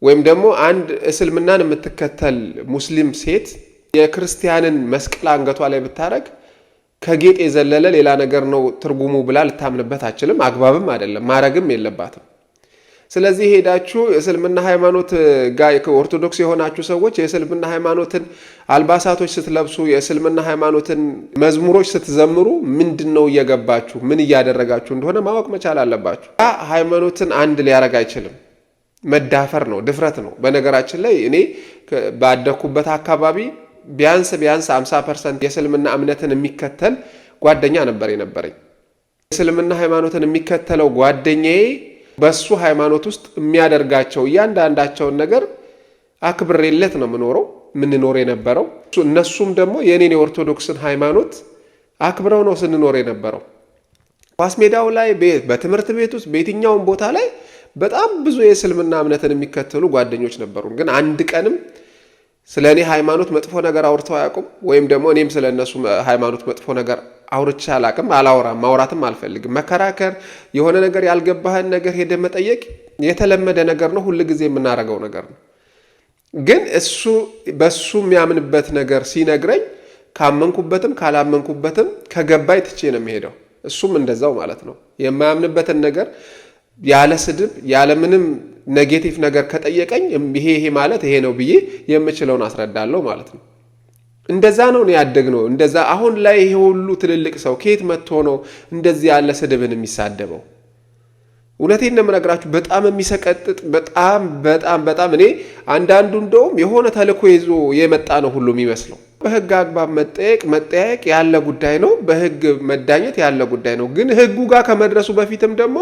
Speaker 2: ወይም ደግሞ አንድ እስልምናን የምትከተል ሙስሊም ሴት የክርስቲያንን መስቀል አንገቷ ላይ ብታረግ ከጌጥ የዘለለ ሌላ ነገር ነው ትርጉሙ ብላ ልታምንበት አችልም። አግባብም አይደለም፣ ማረግም የለባትም። ስለዚህ ሄዳችሁ የእስልምና ሃይማኖት ጋር ኦርቶዶክስ የሆናችሁ ሰዎች የእስልምና ሃይማኖትን አልባሳቶች ስትለብሱ፣ የእስልምና ሃይማኖትን መዝሙሮች ስትዘምሩ ምንድነው እየገባችሁ ምን እያደረጋችሁ እንደሆነ ማወቅ መቻል አለባችሁ። ያ ሃይማኖትን አንድ ሊያረግ አይችልም። መዳፈር ነው፣ ድፍረት ነው። በነገራችን ላይ እኔ ባደኩበት አካባቢ ቢያንስ 50% የእስልምና እምነትን የሚከተል ጓደኛ ነበር የነበረኝ። የእስልምና ሃይማኖትን የሚከተለው ጓደኛዬ በሱ ሃይማኖት ውስጥ የሚያደርጋቸው እያንዳንዳቸውን ነገር አክብሬለት ነው ምንኖር የነበረው። እነሱም ደግሞ የኔን የኦርቶዶክስን ሃይማኖት አክብረው ነው ስንኖር የነበረው። ኳስ ሜዳው ላይ፣ በትምህርት ቤት ውስጥ፣ በየትኛውም ቦታ ላይ በጣም ብዙ የእስልምና እምነትን የሚከተሉ ጓደኞች ነበሩ። ግን አንድ ቀንም ስለ እኔ ሃይማኖት መጥፎ ነገር አውርተው አያውቁም። ወይም ደግሞ እኔም ስለ እነሱ ሃይማኖት መጥፎ ነገር አውርቼ አላቅም፣ አላወራም፣ ማውራትም አልፈልግም። መከራከር፣ የሆነ ነገር ያልገባህን ነገር ሄደ መጠየቅ የተለመደ ነገር ነው፣ ሁል ጊዜ የምናደርገው ነገር ነው። ግን እሱ በሱ የሚያምንበት ነገር ሲነግረኝ ካመንኩበትም ካላመንኩበትም ከገባይ ትቼ ነው የሚሄደው። እሱም እንደዛው ማለት ነው። የማያምንበትን ነገር ያለ ስድብ ያለ ምንም ኔጌቲቭ ነገር ከጠየቀኝ ይሄ ማለት ይሄ ነው ብዬ የምችለውን አስረዳለሁ ማለት ነው። እንደዛ ነው ያደግነው። እንደዛ አሁን ላይ ይሄ ሁሉ ትልልቅ ሰው ከየት መጥቶ ነው እንደዚህ ያለ ስድብን የሚሳደበው? እውነቴን ነው የምነግራችሁ። በጣም የሚሰቀጥጥ በጣም እኔ አንዳንዱ እንደውም የሆነ ተልእኮ ይዞ የመጣ ነው ሁሉ የሚመስለው። በህግ አግባብ መጠያየቅ ያለ ጉዳይ ነው። በህግ መዳኘት ያለ ጉዳይ ነው። ግን ህጉ ጋር ከመድረሱ በፊትም ደግሞ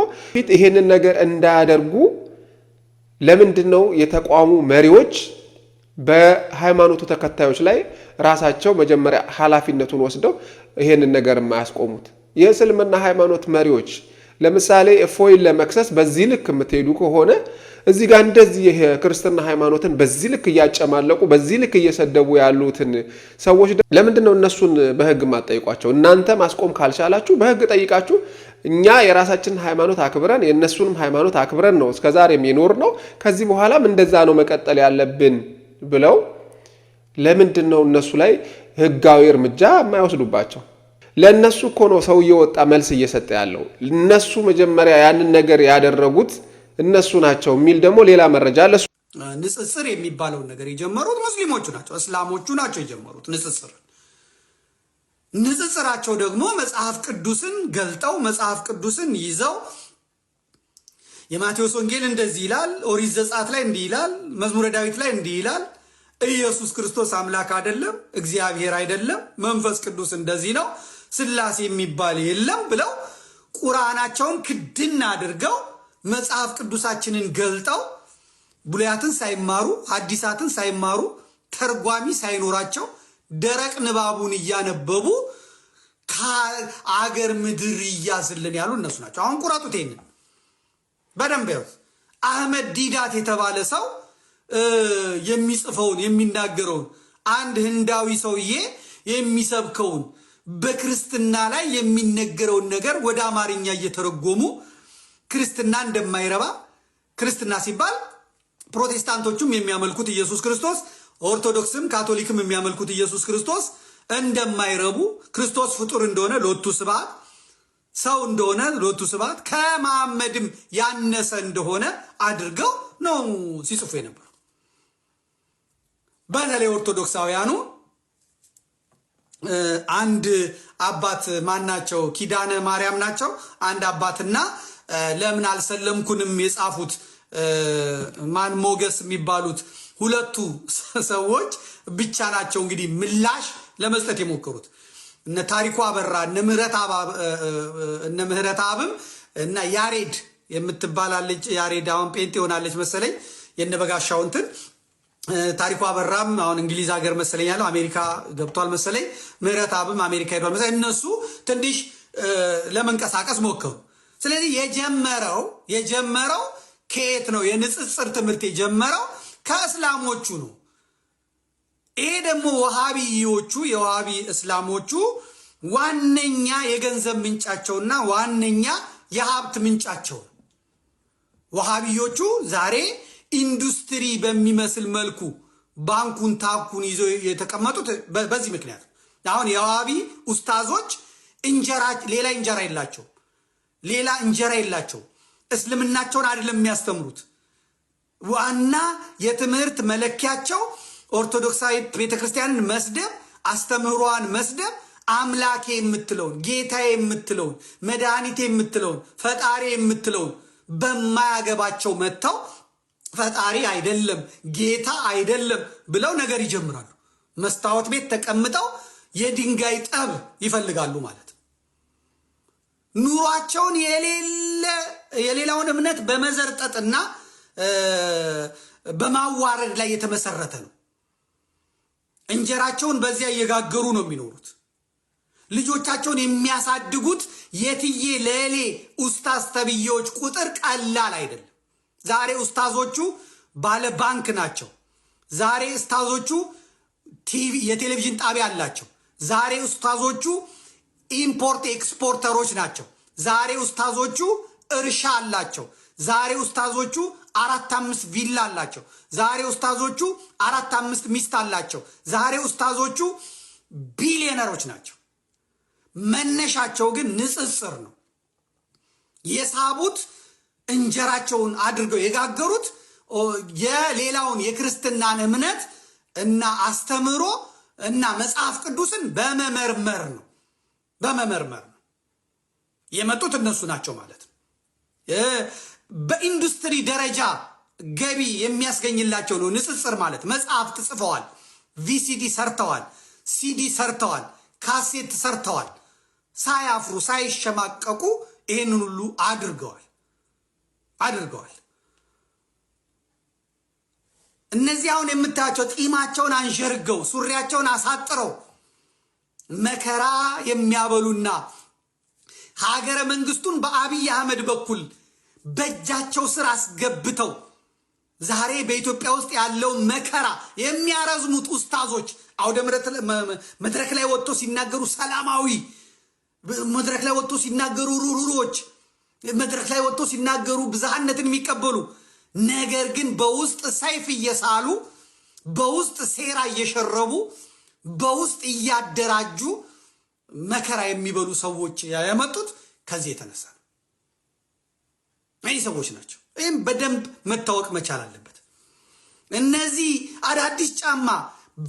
Speaker 2: ይሄንን ነገር እንዳያደርጉ ለምንድን ነው የተቋሙ መሪዎች በሃይማኖቱ ተከታዮች ላይ ራሳቸው መጀመሪያ ኃላፊነቱን ወስደው ይሄንን ነገር የማያስቆሙት? የእስልምና ሃይማኖት መሪዎች ለምሳሌ እፎይን ለመክሰስ በዚህ ልክ የምትሄዱ ከሆነ እዚህ ጋር እንደዚህ የክርስትና ሃይማኖትን በዚህ ልክ እያጨማለቁ በዚህ ልክ እየሰደቡ ያሉትን ሰዎች ለምንድን ነው እነሱን በህግ ማጠይቋቸው? እናንተ ማስቆም ካልቻላችሁ በህግ ጠይቃችሁ እኛ የራሳችንን ሃይማኖት አክብረን የእነሱንም ሃይማኖት አክብረን ነው እስከዛሬም የኖር ነው፣ ከዚህ በኋላም እንደዛ ነው መቀጠል ያለብን ብለው ለምንድን ነው እነሱ ላይ ህጋዊ እርምጃ የማይወስዱባቸው? ለነሱ እኮ ነው ሰው እየወጣ መልስ እየሰጠ ያለው። እነሱ መጀመሪያ ያንን ነገር ያደረጉት እነሱ ናቸው የሚል ደግሞ ሌላ መረጃ አለ።
Speaker 7: ንጽጽር የሚባለውን ነገር የጀመሩት ሙስሊሞቹ ናቸው፣ እስላሞቹ ናቸው የጀመሩት ንጽጽራቸው ደግሞ መጽሐፍ ቅዱስን ገልጠው መጽሐፍ ቅዱስን ይዘው የማቴዎስ ወንጌል እንደዚህ ይላል፣ ኦሪት ዘጸአት ላይ እንዲህ ይላል፣ መዝሙረ ዳዊት ላይ እንዲህ ይላል፣ ኢየሱስ ክርስቶስ አምላክ አይደለም፣ እግዚአብሔር አይደለም፣ መንፈስ ቅዱስ እንደዚህ ነው፣ ስላሴ የሚባል የለም ብለው ቁርአናቸውን ክድና አድርገው መጽሐፍ ቅዱሳችንን ገልጠው ብሉያትን ሳይማሩ ሐዲሳትን ሳይማሩ ተርጓሚ ሳይኖራቸው ደረቅ ንባቡን እያነበቡ ከአገር ምድር ይያዝልን ያሉ እነሱ ናቸው። አሁን ቁረጡት፣ ይሄንን በደንብ ያው አህመድ ዲዳት የተባለ ሰው የሚጽፈውን የሚናገረውን አንድ ህንዳዊ ሰውዬ የሚሰብከውን በክርስትና ላይ የሚነገረውን ነገር ወደ አማርኛ እየተረጎሙ ክርስትና እንደማይረባ፣ ክርስትና ሲባል ፕሮቴስታንቶቹም የሚያመልኩት ኢየሱስ ክርስቶስ፣ ኦርቶዶክስም ካቶሊክም የሚያመልኩት ኢየሱስ ክርስቶስ እንደማይረቡ፣ ክርስቶስ ፍጡር እንደሆነ ሎቱ ስብሐት፣ ሰው እንደሆነ ሎቱ ስብሐት፣ ከመሐመድም ያነሰ እንደሆነ አድርገው ነው ሲጽፉ የነበሩ። በተለይ ኦርቶዶክሳውያኑ አንድ አባት ማናቸው ኪዳነ ማርያም ናቸው። አንድ አባትና ለምን አልሰለምኩንም የጻፉት ማን ሞገስ የሚባሉት ሁለቱ ሰዎች ብቻ ናቸው እንግዲህ ምላሽ ለመስጠት የሞከሩት። እነ ታሪኩ አበራ እነ ምህረት አብም እና ያሬድ የምትባላለች ያሬድ አሁን ጴንጤ ሆናለች መሰለኝ የነበጋሻው እንትን ታሪኩ አበራም አሁን እንግሊዝ ሀገር መሰለኝ ያለው አሜሪካ ገብቷል መሰለኝ። ምህረት አብም አሜሪካ ሄዷል መሰለኝ። እነሱ ትንሽ ለመንቀሳቀስ ሞከሩ። ስለዚህ የጀመረው ከየት ነው? የንጽጽር ትምህርት የጀመረው ከእስላሞቹ ነው። ይሄ ደግሞ ወሃቢዮቹ የወሃቢ እስላሞቹ ዋነኛ የገንዘብ ምንጫቸውና ዋነኛ የሀብት ምንጫቸው ወሃቢዮቹ ዛሬ ኢንዱስትሪ በሚመስል መልኩ ባንኩን ታኩን ይዘው የተቀመጡት በዚህ ምክንያት። አሁን የወሃቢ ኡስታዞች ሌላ እንጀራ የላቸው። እስልምናቸውን አይደለም የሚያስተምሩት። ዋና የትምህርት መለኪያቸው ኦርቶዶክሳዊ ቤተክርስቲያንን መስደብ፣ አስተምህሯን መስደብ፣ አምላኬ የምትለውን ጌታዬ የምትለውን መድኃኒቴ የምትለውን ፈጣሪ የምትለውን በማያገባቸው መጥተው ፈጣሪ አይደለም ጌታ አይደለም ብለው ነገር ይጀምራሉ። መስታወት ቤት ተቀምጠው የድንጋይ ጠብ ይፈልጋሉ ማለት ነው። ኑሯቸውን የሌላውን እምነት በመዘርጠጥና በማዋረድ ላይ የተመሰረተ ነው። እንጀራቸውን በዚያ እየጋገሩ ነው የሚኖሩት። ልጆቻቸውን የሚያሳድጉት የትዬ ለሌ ኡስታዝ ተብዬዎች ቁጥር ቀላል አይደለም። ዛሬ ኡስታዞቹ ባለ ባንክ ናቸው። ዛሬ ኡስታዞቹ የቴሌቪዥን ጣቢያ አላቸው። ዛሬ ኡስታዞቹ ኢምፖርት ኤክስፖርተሮች ናቸው። ዛሬ ኡስታዞቹ እርሻ አላቸው። ዛሬ ኡስታዞቹ 4-5 ቪላ አላቸው። ዛሬ ኡስታዞቹ 4-5 ሚስት አላቸው። ዛሬ ኡስታዞቹ ቢሊዮነሮች ናቸው። መነሻቸው ግን ንጽጽር ነው። የሳቡት እንጀራቸውን አድርገው የጋገሩት የሌላውን የክርስትናን እምነት እና አስተምሮ እና መጽሐፍ ቅዱስን በመመርመር ነው። የመጡት እነሱ ናቸው ማለት ነው። በኢንዱስትሪ ደረጃ ገቢ የሚያስገኝላቸው ነው ንጽጽር ማለት። መጽሐፍት ጽፈዋል፣ ቪሲዲ ሰርተዋል፣ ሲዲ ሰርተዋል፣ ካሴት ሰርተዋል። ሳያፍሩ ሳይሸማቀቁ ይህንን ሁሉ አድርገዋል። እነዚህ አሁን የምታያቸው ጢማቸውን አንሸርገው ሱሪያቸውን አሳጥረው መከራ የሚያበሉና ሀገረ መንግስቱን በአብይ አህመድ በኩል በእጃቸው ስር አስገብተው ዛሬ በኢትዮጵያ ውስጥ ያለውን መከራ የሚያረዝሙት ኡስታዞች አውደ መድረክ ላይ ወጥቶ ሲናገሩ ሰላማዊ፣ መድረክ ላይ ወጥቶ ሲናገሩ ሩሩሮች፣ መድረክ ላይ ወጥቶ ሲናገሩ ብዝሃነትን የሚቀበሉ ነገር ግን በውስጥ ሰይፍ እየሳሉ በውስጥ ሴራ እየሸረቡ በውስጥ እያደራጁ መከራ የሚበሉ ሰዎች ያመጡት ከዚህ የተነሳ ነው። እነዚህ ሰዎች ናቸው። ይህም በደንብ መታወቅ መቻል አለበት። እነዚህ አዳዲስ ጫማ፣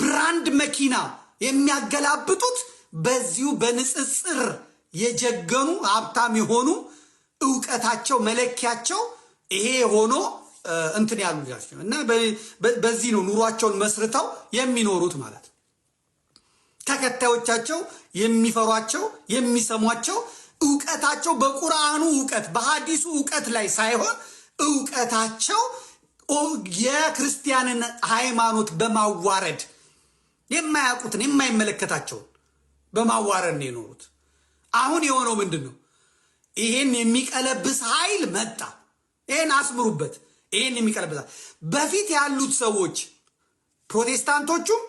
Speaker 7: ብራንድ መኪና የሚያገላብጡት በዚሁ በንጽጽር የጀገኑ ሀብታም የሆኑ እውቀታቸው መለኪያቸው ይሄ ሆኖ እንትን ያሉ ናቸው እና በዚህ ነው ኑሯቸውን መስርተው የሚኖሩት ማለት ነው። ተከታዮቻቸው የሚፈሯቸው የሚሰሟቸው እውቀታቸው በቁርአኑ እውቀት በሐዲሱ እውቀት ላይ ሳይሆን እውቀታቸው የክርስቲያንን ሃይማኖት በማዋረድ የማያውቁትን የማይመለከታቸውን በማዋረድ ነው የኖሩት። አሁን የሆነው ምንድን ነው? ይሄን የሚቀለብስ ኃይል መጣ። ይሄን አስምሩበት። ይሄን የሚቀለብስ በፊት ያሉት ሰዎች ፕሮቴስታንቶቹም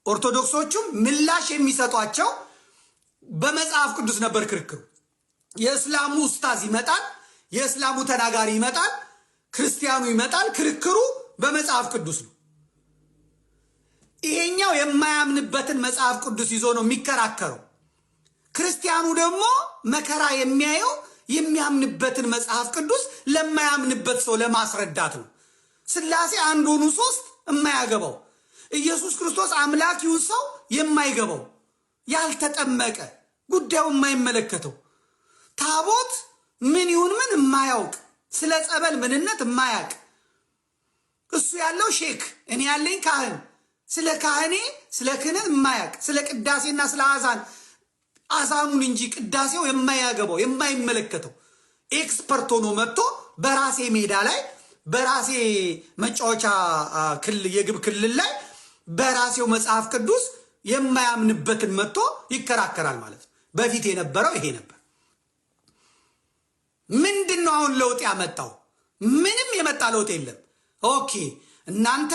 Speaker 7: ኦርቶዶክሶቹም ምላሽ የሚሰጧቸው በመጽሐፍ ቅዱስ ነበር ክርክሩ። የእስላሙ ኡስታዝ ይመጣል፣ የእስላሙ ተናጋሪ ይመጣል፣ ክርስቲያኑ ይመጣል። ክርክሩ በመጽሐፍ ቅዱስ ነው። ይሄኛው የማያምንበትን መጽሐፍ ቅዱስ ይዞ ነው የሚከራከረው። ክርስቲያኑ ደግሞ መከራ የሚያየው የሚያምንበትን መጽሐፍ ቅዱስ ለማያምንበት ሰው ለማስረዳት ነው። ሥላሴ አንድ ሆኑ ሶስት የማያገባው ኢየሱስ ክርስቶስ አምላክ ይሁን ሰው የማይገባው ያልተጠመቀ ጉዳዩ የማይመለከተው ታቦት ምን ይሁን ምን የማያውቅ ስለ ጸበል ምንነት የማያውቅ እሱ ያለው ሼክ እኔ ያለኝ ካህን ስለ ካህኔ ስለ ክህነት የማያውቅ ስለ ቅዳሴና ስለ አዛኑን እንጂ ቅዳሴው የማያገባው የማይመለከተው ኤክስፐርት ሆኖ መጥቶ በራሴ ሜዳ ላይ በራሴ መጫወቻ የግብ ክልል ላይ በራሴው መጽሐፍ ቅዱስ የማያምንበትን መጥቶ ይከራከራል ማለት ነው። በፊት የነበረው ይሄ ነበር። ምንድነው አሁን ለውጥ ያመጣው? ምንም የመጣ ለውጥ የለም። ኦኬ እናንተ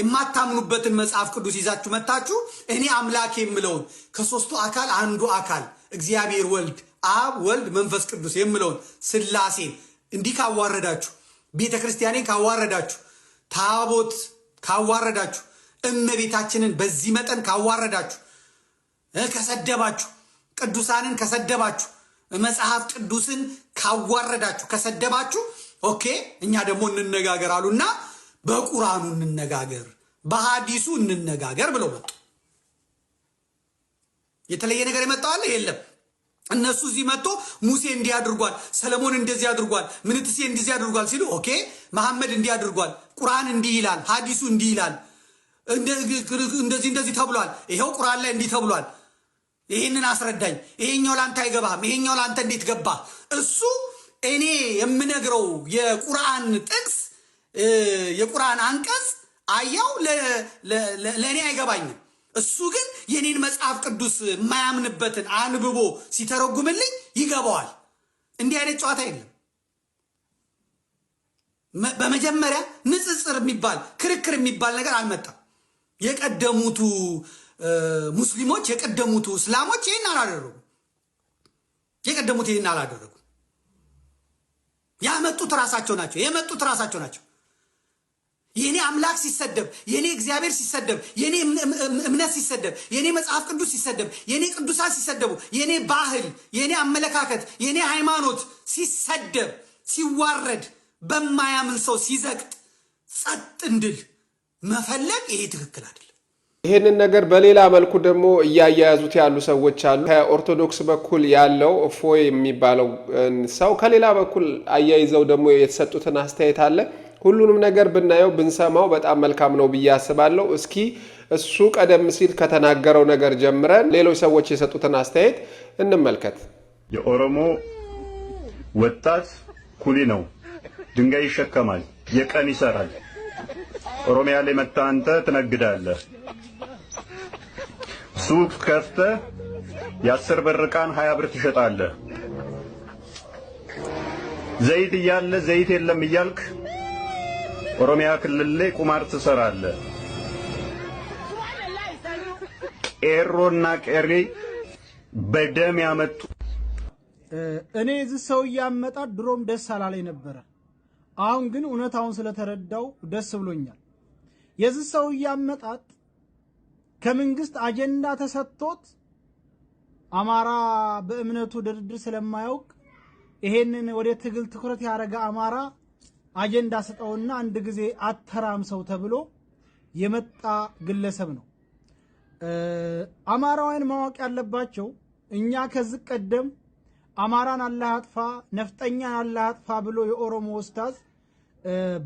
Speaker 7: የማታምኑበትን መጽሐፍ ቅዱስ ይዛችሁ መጣችሁ። እኔ አምላክ የምለውን ከሶስቱ አካል አንዱ አካል እግዚአብሔር ወልድ አብ ወልድ መንፈስ ቅዱስ የምለውን ሥላሴን እንዲህ ካዋረዳችሁ፣ ቤተ ክርስቲያኔን ካዋረዳችሁ፣ ታቦት ካዋረዳችሁ፣ እመቤታችንን በዚህ መጠን ካዋረዳችሁ፣ ከሰደባችሁ፣ ቅዱሳንን ከሰደባችሁ፣ መጽሐፍ ቅዱስን ካዋረዳችሁ፣ ከሰደባችሁ፣ ኦኬ እኛ ደግሞ እንነጋገር አሉና በቁርአኑ እንነጋገር፣ በሐዲሱ እንነጋገር ብለው መጡ። የተለየ ነገር የመጣው አለ? የለም። እነሱ እዚህ መጥቶ ሙሴ እንዲህ አድርጓል፣ ሰለሞን እንደዚህ አድርጓል፣ ምንትሴ እንደዚህ አድርጓል ሲሉ ኦኬ መሐመድ እንዲህ አድርጓል፣ ቁርአን እንዲህ ይላል፣ ሐዲሱ እንዲህ ይላል፣ እንደዚህ ተብሏል፣ ይሄው ቁርአን ላይ እንዲህ ተብሏል፣ ይሄንን አስረዳኝ፣ ይሄኛው ላንተ አይገባም፣ ይሄኛው ላንተ እንዴት ገባ? እሱ እኔ የምነግረው የቁርአን ጥቅስ የቁርአን አንቀጽ አያው ለእኔ አይገባኝም። እሱ ግን የኔን መጽሐፍ ቅዱስ የማያምንበትን አንብቦ ሲተረጉምልኝ ይገባዋል። እንዲህ አይነት ጨዋታ የለም። በመጀመሪያ ንጽጽር የሚባል ክርክር የሚባል ነገር አልመጣም። የቀደሙቱ ሙስሊሞች የቀደሙቱ እስላሞች ይህን አላደረጉ። ያመጡት ራሳቸው ናቸው። አምላክ ሲሰደብ፣ የኔ እግዚአብሔር ሲሰደብ፣ የኔ እምነት ሲሰደብ፣ የኔ መጽሐፍ ቅዱስ ሲሰደብ፣ የኔ ቅዱሳን ሲሰደቡ፣ የኔ ባህል፣ የኔ አመለካከት፣ የኔ ሃይማኖት ሲሰደብ ሲዋረድ በማያምን ሰው ሲዘቅጥ ጸጥ እንድል መፈለግ ይሄ ትክክል አይደለም።
Speaker 2: ይህንን ነገር በሌላ መልኩ ደግሞ እያያያዙት ያሉ ሰዎች አሉ። ከኦርቶዶክስ በኩል ያለው እፎይ የሚባለው ሰው ከሌላ በኩል አያይዘው ደግሞ የተሰጡትን አስተያየት አለ። ሁሉንም ነገር ብናየው ብንሰማው በጣም መልካም ነው ብዬ አስባለሁ። እስኪ እሱ ቀደም ሲል ከተናገረው ነገር ጀምረን ሌሎች ሰዎች የሰጡትን አስተያየት እንመልከት።
Speaker 4: የኦሮሞ ወጣት ኩሊ ነው፣ ድንጋይ ይሸከማል፣ የቀን ይሰራል። ኦሮሚያ ላይ መጣ አንተ ትነግዳለህ። ሱቅ ከፍተህ የ10 ብር ዕቃን 20 ብር ትሸጣለህ። ዘይት እያለ ዘይት የለም እያልክ ኦሮሚያ ክልል ላይ ቁማር ትሰራለህ። ቄሮና ቄሬ በደም ያመጡ
Speaker 16: እኔ እዚህ ሰው ያመጣት ድሮም ደስ አላለኝ ነበረ። አሁን ግን እውነታውን ስለተረዳው ደስ ብሎኛል። የዚህ ሰው ያመጣት ከመንግስት አጀንዳ ተሰጥቶት አማራ በእምነቱ ድርድር ስለማያውቅ ይሄንን ወደ ትግል ትኩረት ያደረገ አማራ አጀንዳ ሰጠውና አንድ ጊዜ አተራምሰው ተብሎ የመጣ ግለሰብ ነው። አማራውያን ማወቅ ያለባቸው እኛ ከዚህ ቀደም አማራን አላህ አጥፋ ነፍጠኛን አላህ አጥፋ ብሎ የኦሮሞ ኡስታዝ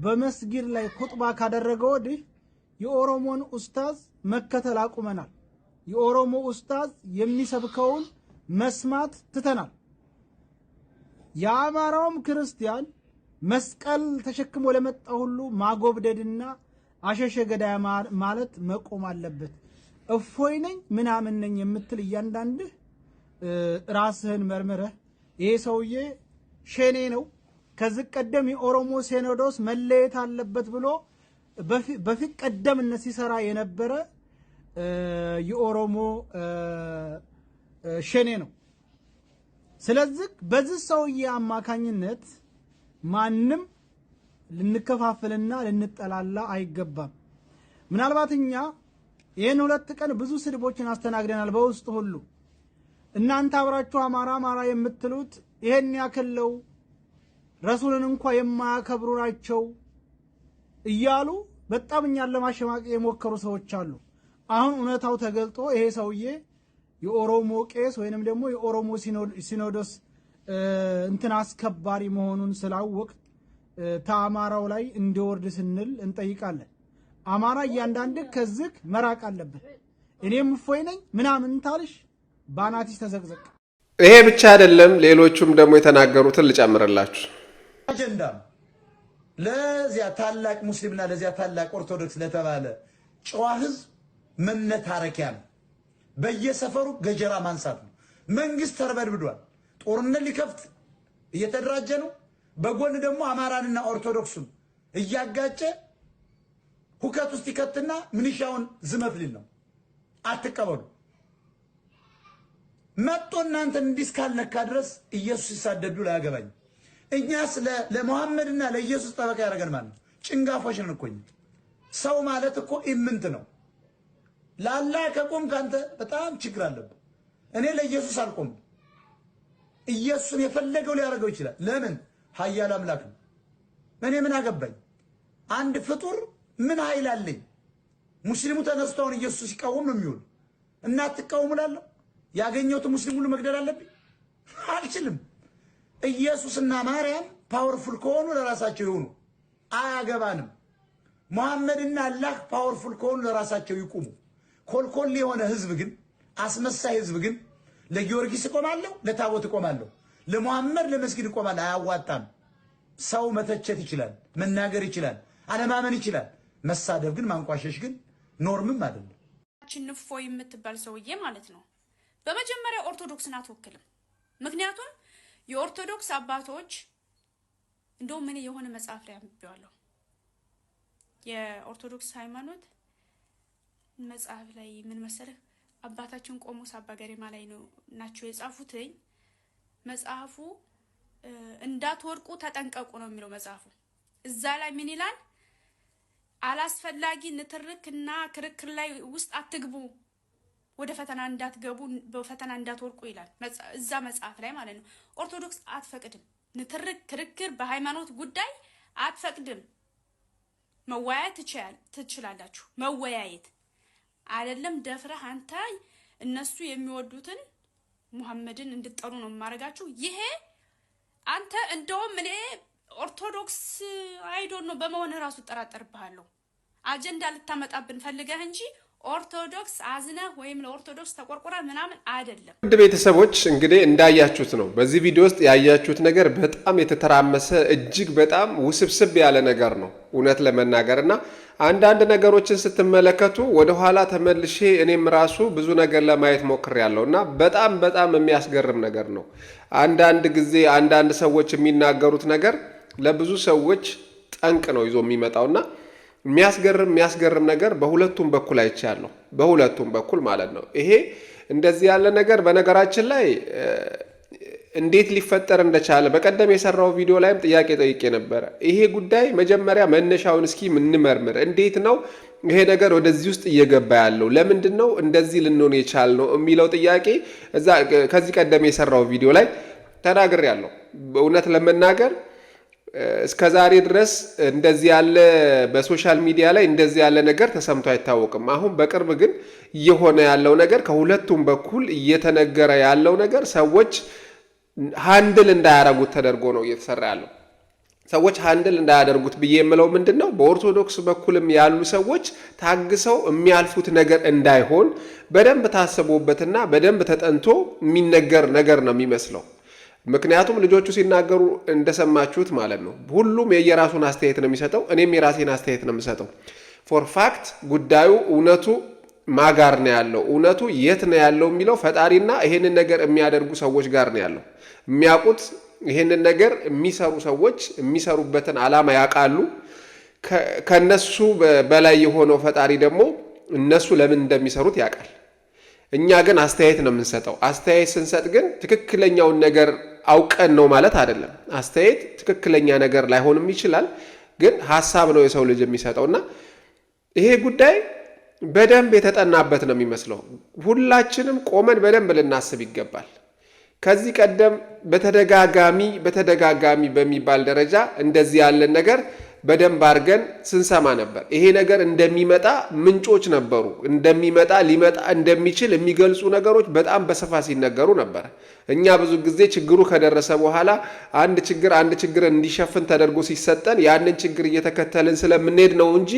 Speaker 16: በመስጊድ ላይ ኹጥባ ካደረገ ወዲህ የኦሮሞን ኡስታዝ መከተል አቁመናል። የኦሮሞ ኡስታዝ የሚሰብከውን መስማት ትተናል። የአማራውም ክርስቲያን መስቀል ተሸክሞ ለመጣ ሁሉ ማጎብደድና አሸሸ ገዳይ ማለት መቆም አለበት። እፎይ ነኝ ምናምን ነኝ የምትል እያንዳንድህ ራስህን መርምረህ ይሄ ሰውዬ ሸኔ ነው ከዚህ ቀደም የኦሮሞ ሲኖዶስ መለየት አለበት ብሎ በፊት ቀደምነት ሲሰራ የነበረ የኦሮሞ ሸኔ ነው። ስለዚህ በዚህ ሰውዬ አማካኝነት ማንም ልንከፋፈልና ልንጠላላ አይገባም። ምናልባት እኛ ይሄን 2 ቀን ብዙ ስድቦችን አስተናግደናል በውስጥ ሁሉ። እናንተ አብራችሁ አማራ የምትሉት ይሄን ያከለው ረሱልን እንኳን የማያከብሩ ናቸው እያሉ በጣም እኛን ለማሸማቀቅ የሞከሩ ሰዎች አሉ። አሁን እውነታው ተገልጦ ይሄ ሰውዬ የኦሮሞ ቄስ ወይንም ደግሞ የኦሮሞ ሲኖዶስ እንትን አስከባሪ መሆኑን ስላወቅ ተአማራው ላይ እንዲወርድ ስንል እንጠይቃለን። አማራ እያንዳንድ ከዚህ መራቅ አለበት። እኔም እፎይ ነኝ ምናምን ታልሽ ባናቲስ ተዘቅዘቅ።
Speaker 2: ይሄ ብቻ አይደለም፣ ሌሎቹም ደግሞ የተናገሩትን ልጨምርላችሁ።
Speaker 10: አጀንዳ ለዚያ ታላቅ ሙስሊምና ለዚያ ታላቅ ኦርቶዶክስ ለተባለ ጨዋ ህዝብ መነታረኪያ ነው። በየሰፈሩ ገጀራ ማንሳት ነው። መንግስት ተርበድብዷል። ጦርነት ሊከፍት እየተደራጀ ነው። በጎን ደግሞ አማራንና ኦርቶዶክሱን እያጋጨ ሁከት ውስጥ ይከትና ምንሻውን ዝመት ሊል ነው። አትቀበሉ። መጥቶ እናንተን እንዲህ እስካልነካ ድረስ ኢየሱስ ሲሳደዱ ላያገባኝ። እኛ ስለ ለሙሐመድና ለኢየሱስ ጠበቃ ያደረገን ማለት ነው። ጭንጋፎች ነን እኮ ሰው ማለት እኮ ኢምንት ነው። ለአላህ ከቆም ካንተ በጣም ችግር አለብህ። እኔ ለኢየሱስ አልቆም። ኢየሱስን የፈለገው ሊያደርገው ይችላል። ለምን? ኃያል አምላክ ነው። እኔ ምን አገባኝ? አንድ ፍጡር ምን ኃይል አለኝ? ሙስሊሙ ተነስቶውን ኢየሱስ ሲቃወም ነው የሚውል እና አትቃወሙ እላለሁ። ያገኘሁት ሙስሊም ሁሉ መግደል አለብኝ? አልችልም። ኢየሱስና ማርያም ፓወርፉል ከሆኑ ለራሳቸው ይሁኑ፣ አያገባንም። ሙሐመድና አላህ ፓወርፉል ከሆኑ ለራሳቸው ይቁሙ። ኮልኮል የሆነ ህዝብ ግን አስመሳይ ህዝብ ግን ለጊዮርጊስ እቆማለሁ፣ ለታቦት እቆማለሁ፣ ለሙሐመድ ለመስጊድ እቆማለሁ። አያዋጣም። ሰው መተቸት ይችላል፣ መናገር ይችላል፣ አለማመን ይችላል። መሳደብ ግን ማንቋሸሽ ግን ኖርምም አይደለም።
Speaker 17: እፎይ የምትባል ሰውዬ ማለት ነው በመጀመሪያ ኦርቶዶክስን አትወክልም። ምክንያቱም የኦርቶዶክስ አባቶች እንደውም ምን የሆነ መጽሐፍ ላይ አንብቤዋለሁ። የኦርቶዶክስ ሃይማኖት መጽሐፍ ላይ ምን መሰለህ አባታችን ቆሞስ አባ ገሪማ ላይ ናቸው የጻፉት። መጽሐፉ እንዳትወርቁ ተጠንቀቁ ነው የሚለው መጽሐፉ። እዛ ላይ ምን ይላል? አላስፈላጊ ንትርክና ክርክር ላይ ውስጥ አትግቡ፣ ወደ ፈተና እንዳትገቡ፣ በፈተና እንዳትወርቁ ይላል እዛ መጽሐፍ ላይ ማለት ነው። ኦርቶዶክስ አትፈቅድም። ንትርክ ክርክር በሃይማኖት ጉዳይ አትፈቅድም። መወያየት ትችላላችሁ። መወያየት አይደለም ደፍረህ አንተ እነሱ የሚወዱትን ሙሐመድን እንድትጠሩ ነው ማረጋችሁ። ይሄ አንተ እንደውም እኔ ኦርቶዶክስ አይዶን ነው በመሆን ራሱ ተጠራጠርብሃለሁ። አጀንዳ ልታመጣብን ፈልገህ እንጂ ኦርቶዶክስ አዝነህ ወይም ለኦርቶዶክስ ተቆርቆረ ምናምን አይደለም።
Speaker 2: ውድ ቤተሰቦች እንግዲህ እንዳያችሁት ነው። በዚህ ቪዲዮ ውስጥ ያያችሁት ነገር በጣም የተተራመሰ እጅግ በጣም ውስብስብ ያለ ነገር ነው እውነት ለመናገርና አንዳንድ ነገሮችን ስትመለከቱ ወደ ኋላ ተመልሼ እኔም ራሱ ብዙ ነገር ለማየት ሞክሬያለሁና በጣም የሚያስገርም ነገር ነው። አንዳንድ ጊዜ አንዳንድ ሰዎች የሚናገሩት ነገር ለብዙ ሰዎች ጠንቅ ነው ይዞ የሚመጣውና የሚያስገርም ነገር በሁለቱም በኩል አይቻለሁ። በሁለቱም በኩል ማለት ነው። ይሄ እንደዚህ ያለ ነገር በነገራችን ላይ እንዴት ሊፈጠር እንደቻለ በቀደም የሰራው ቪዲዮ ላይም ጥያቄ ጠይቄ ነበር። ይሄ ጉዳይ መጀመሪያ መነሻውን እስኪ እንመርምር። እንዴት ነው ይሄ ነገር ወደዚህ ውስጥ እየገባ ያለው? ለምንድን ነው እንደዚህ ልንሆን የቻልነው የሚለው ጥያቄ እዛ ከዚህ ቀደም የሰራው ቪዲዮ ላይ ተናግሬያለሁ። በእውነት ለመናገር እስከ ዛሬ ድረስ እንደዚህ ያለ በሶሻል ሚዲያ ላይ እንደዚህ ያለ ነገር ተሰምቶ አይታወቅም። አሁን በቅርብ ግን እየሆነ ያለው ነገር ከሁለቱም በኩል እየተነገረ ያለው ነገር ሰዎች ሃንድል እንዳያረጉት ተደርጎ ነው እየተሰራ ያለው። ሰዎች ሃንድል እንዳያደርጉት ብዬ የምለው ምንድነው በኦርቶዶክስ በኩልም ያሉ ሰዎች ታግሰው የሚያልፉት ነገር እንዳይሆን በደንብ ታስቦበትና በደንብ ተጠንቶ የሚነገር ነገር ነው የሚመስለው። ምክንያቱም ልጆቹ ሲናገሩ እንደሰማችሁት ማለት ነው ሁሉም የየራሱን አስተያየት ነው የሚሰጠው። እኔም የራሴን አስተያየት ነው የምሰጠው። ፎር ፋክት ጉዳዩ እውነቱ ማጋር ነው ያለው፣ እውነቱ የት ነው ያለው የሚለው ፈጣሪና ይሄንን ነገር የሚያደርጉ ሰዎች ጋር ነው ያለው። የሚያውቁት ይሄንን ነገር የሚሰሩ ሰዎች የሚሰሩበትን ዓላማ ያውቃሉ። ከነሱ በላይ የሆነው ፈጣሪ ደግሞ እነሱ ለምን እንደሚሰሩት ያውቃል። እኛ ግን አስተያየት ነው የምንሰጠው። አስተያየት ስንሰጥ ግን ትክክለኛውን ነገር አውቀን ነው ማለት አይደለም። አስተያየት ትክክለኛ ነገር ላይሆንም ይችላል፣ ግን ሐሳብ ነው የሰው ልጅ የሚሰጠውና ይሄ ጉዳይ በደንብ የተጠናበት ነው የሚመስለው። ሁላችንም ቆመን በደንብ ልናስብ ይገባል። ከዚህ ቀደም በተደጋጋሚ በሚባል ደረጃ እንደዚህ ያለን ነገር በደንብ አድርገን ስንሰማ ነበር። ይሄ ነገር እንደሚመጣ ምንጮች ነበሩ። እንደሚመጣ ሊመጣ እንደሚችል የሚገልጹ ነገሮች በጣም በስፋት ሲነገሩ ነበር። እኛ ብዙ ጊዜ ችግሩ ከደረሰ በኋላ አንድ ችግር እንዲሸፍን ተደርጎ ሲሰጠን ያንን ችግር እየተከተልን ስለምንሄድ ነው እንጂ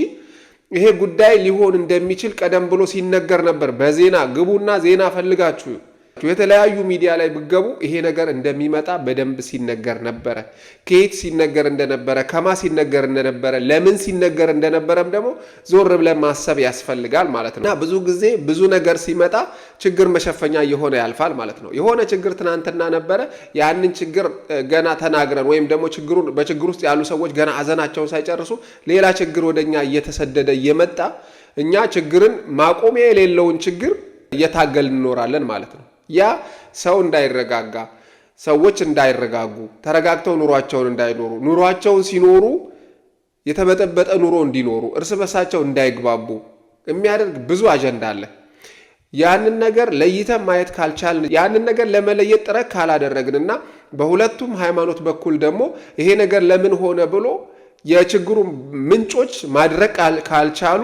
Speaker 2: ይሄ ጉዳይ ሊሆን እንደሚችል ቀደም ብሎ ሲነገር ነበር። በዜና ግቡና ዜና ፈልጋችሁ የተለያዩ ሚዲያ ላይ ብገቡ ይሄ ነገር እንደሚመጣ በደንብ ሲነገር ነበረ። ከየት ሲነገር እንደነበረ፣ ከማ ሲነገር እንደነበረ፣ ለምን ሲነገር እንደነበረም ደግሞ ዞር ብለን ማሰብ ያስፈልጋል ማለት ነው። እና ብዙ ጊዜ ብዙ ነገር ሲመጣ ችግር መሸፈኛ እየሆነ ያልፋል ማለት ነው። የሆነ ችግር ትናንትና ነበረ። ያንን ችግር ገና ተናግረን ወይም ደግሞ በችግር ውስጥ ያሉ ሰዎች ገና ሀዘናቸውን ሳይጨርሱ ሌላ ችግር ወደኛ እየተሰደደ እየመጣ እኛ ችግርን ማቆሚያ የሌለውን ችግር እየታገልን እንኖራለን ማለት ነው። ያ ሰው እንዳይረጋጋ፣ ሰዎች እንዳይረጋጉ፣ ተረጋግተው ኑሯቸውን እንዳይኖሩ፣ ኑሯቸውን ሲኖሩ የተበጠበጠ ኑሮ እንዲኖሩ፣ እርስ በርሳቸው እንዳይግባቡ የሚያደርግ ብዙ አጀንዳ አለ። ያንን ነገር ለይተን ማየት ካልቻልን፣ ያንን ነገር ለመለየት ጥረት ካላደረግንና በሁለቱም ሃይማኖት በኩል ደግሞ ይሄ ነገር ለምን ሆነ ብሎ የችግሩ ምንጮች ማድረቅ ካልቻሉ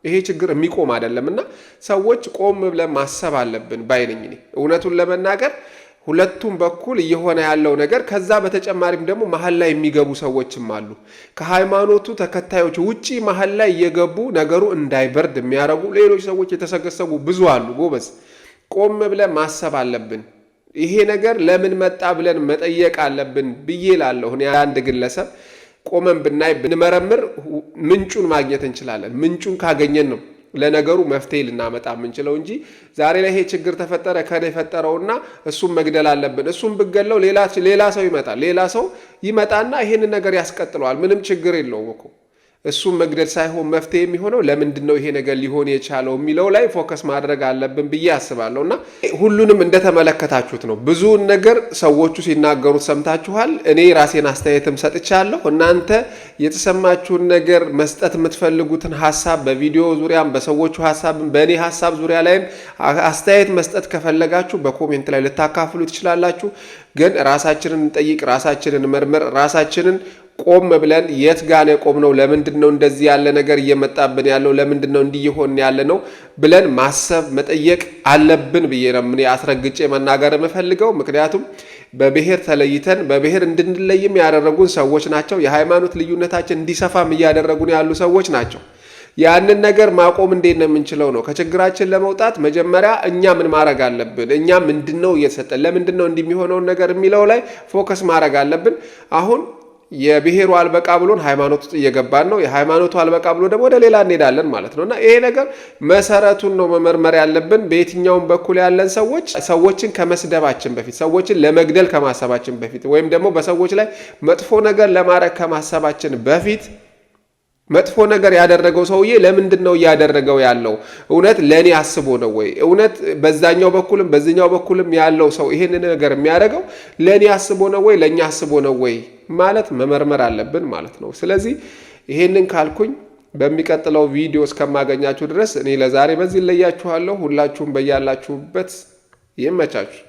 Speaker 2: ይሄ ችግር የሚቆም አይደለምና ሰዎች ቆም ብለን ማሰብ አለብን ባይነኝ። እውነቱን ለመናገር ሁለቱም በኩል እየሆነ ያለው ነገር ከዛ በተጨማሪም ደግሞ መሀል ላይ የሚገቡ ሰዎችም አሉ። ከሃይማኖቱ ተከታዮች ውጪ መሀል ላይ እየገቡ ነገሩ እንዳይበርድ የሚያረጉ ሌሎች ሰዎች የተሰገሰቡ ብዙ አሉ። ጎበዝ ቆም ብለን ማሰብ አለብን። ይሄ ነገር ለምን መጣ ብለን መጠየቅ አለብን ብዬ እላለሁ። እኔ አንድ ግለሰብ ቆመን ብናይ ብንመረምር ምንጩን ማግኘት እንችላለን። ምንጩን ካገኘን ነው ለነገሩ መፍትሄ ልናመጣ የምንችለው እንጂ ዛሬ ላይ ይሄ ችግር ተፈጠረ ከደ ፈጠረውና እሱም መግደል አለብን። እሱም ብገለው ሌላ ሰው ይመጣል። ሌላ ሰው ይመጣና ይሄን ነገር ያስቀጥለዋል። ምንም ችግር የለውም እኮ እሱም መግደል ሳይሆን መፍትሄ የሚሆነው ለምንድነው ይሄ ነገር ሊሆን የቻለው የሚለው ላይ ፎከስ ማድረግ አለብን ብዬ አስባለሁና ሁሉንም እንደተመለከታችሁት ነው። ብዙ ነገር ሰዎቹ ሲናገሩት ሰምታችኋል። እኔ ራሴን አስተያየትም ሰጥቻለሁ። እናንተ የተሰማችሁን ነገር መስጠት የምትፈልጉትን ሐሳብ በቪዲዮ ዙሪያም በሰዎቹ ሐሳብም በእኔ ሐሳብ ዙሪያ ላይም አስተያየት መስጠት ከፈለጋችሁ በኮሜንት ላይ ልታካፍሉ ትችላላችሁ። ግን ራሳችንን እንጠይቅ፣ ራሳችንን መርምር፣ ራሳችንን ቆም ብለን የት ጋር ነው ቆምነው? ለምንድነው እንደዚህ ያለ ነገር እየመጣብን ያለው? ለምንድነው እንዲሆን ያለ ነው ብለን ማሰብ መጠየቅ አለብን ብዬ ነው ምን አስረግጬ መናገር የምፈልገው። ምክንያቱም በብሔር ተለይተን በብሔር እንድንለይም ያደረጉን ሰዎች ናቸው። የሃይማኖት ልዩነታችን እንዲሰፋም እያደረጉን ያሉ ሰዎች ናቸው። ያንን ነገር ማቆም እንዴት ነው የምንችለው ነው? ከችግራችን ለመውጣት መጀመሪያ እኛ ምን ማድረግ አለብን? እኛ ምንድነው እየተሰጠን ለምንድነው እንደሚሆነው ነገር የሚለው ላይ ፎከስ ማድረግ አለብን። አሁን የብሔሩ አልበቃ ብሎን ሃይማኖት ውስጥ እየገባን ነው። የሃይማኖቱ አልበቃ ብሎ ደግሞ ወደ ሌላ እንሄዳለን ማለት ነውና ይሄ ነገር መሰረቱን ነው መመርመር ያለብን። በየትኛውም በኩል ያለን ሰዎችን ከመስደባችን በፊት ሰዎችን ለመግደል ከማሰባችን በፊት ወይም ደግሞ በሰዎች ላይ መጥፎ ነገር ለማድረግ ከማሰባችን በፊት መጥፎ ነገር ያደረገው ሰውዬ ለምንድነው ያደረገው ያለው? እውነት ለኔ አስቦ ነው ወይ? እውነት በዛኛው በኩልም በዚህኛው በኩልም ያለው ሰው ይሄን ነገር የሚያደርገው ለኔ አስቦ ነው ወይ ለኛ አስቦ ነው ወይ ማለት መመርመር አለብን ማለት ነው። ስለዚህ ይሄንን ካልኩኝ በሚቀጥለው ቪዲዮ እስከማገኛችሁ ድረስ እኔ ለዛሬ በዚህ ለያችኋለሁ። ሁላችሁም በያላችሁበት ይመቻችሁ።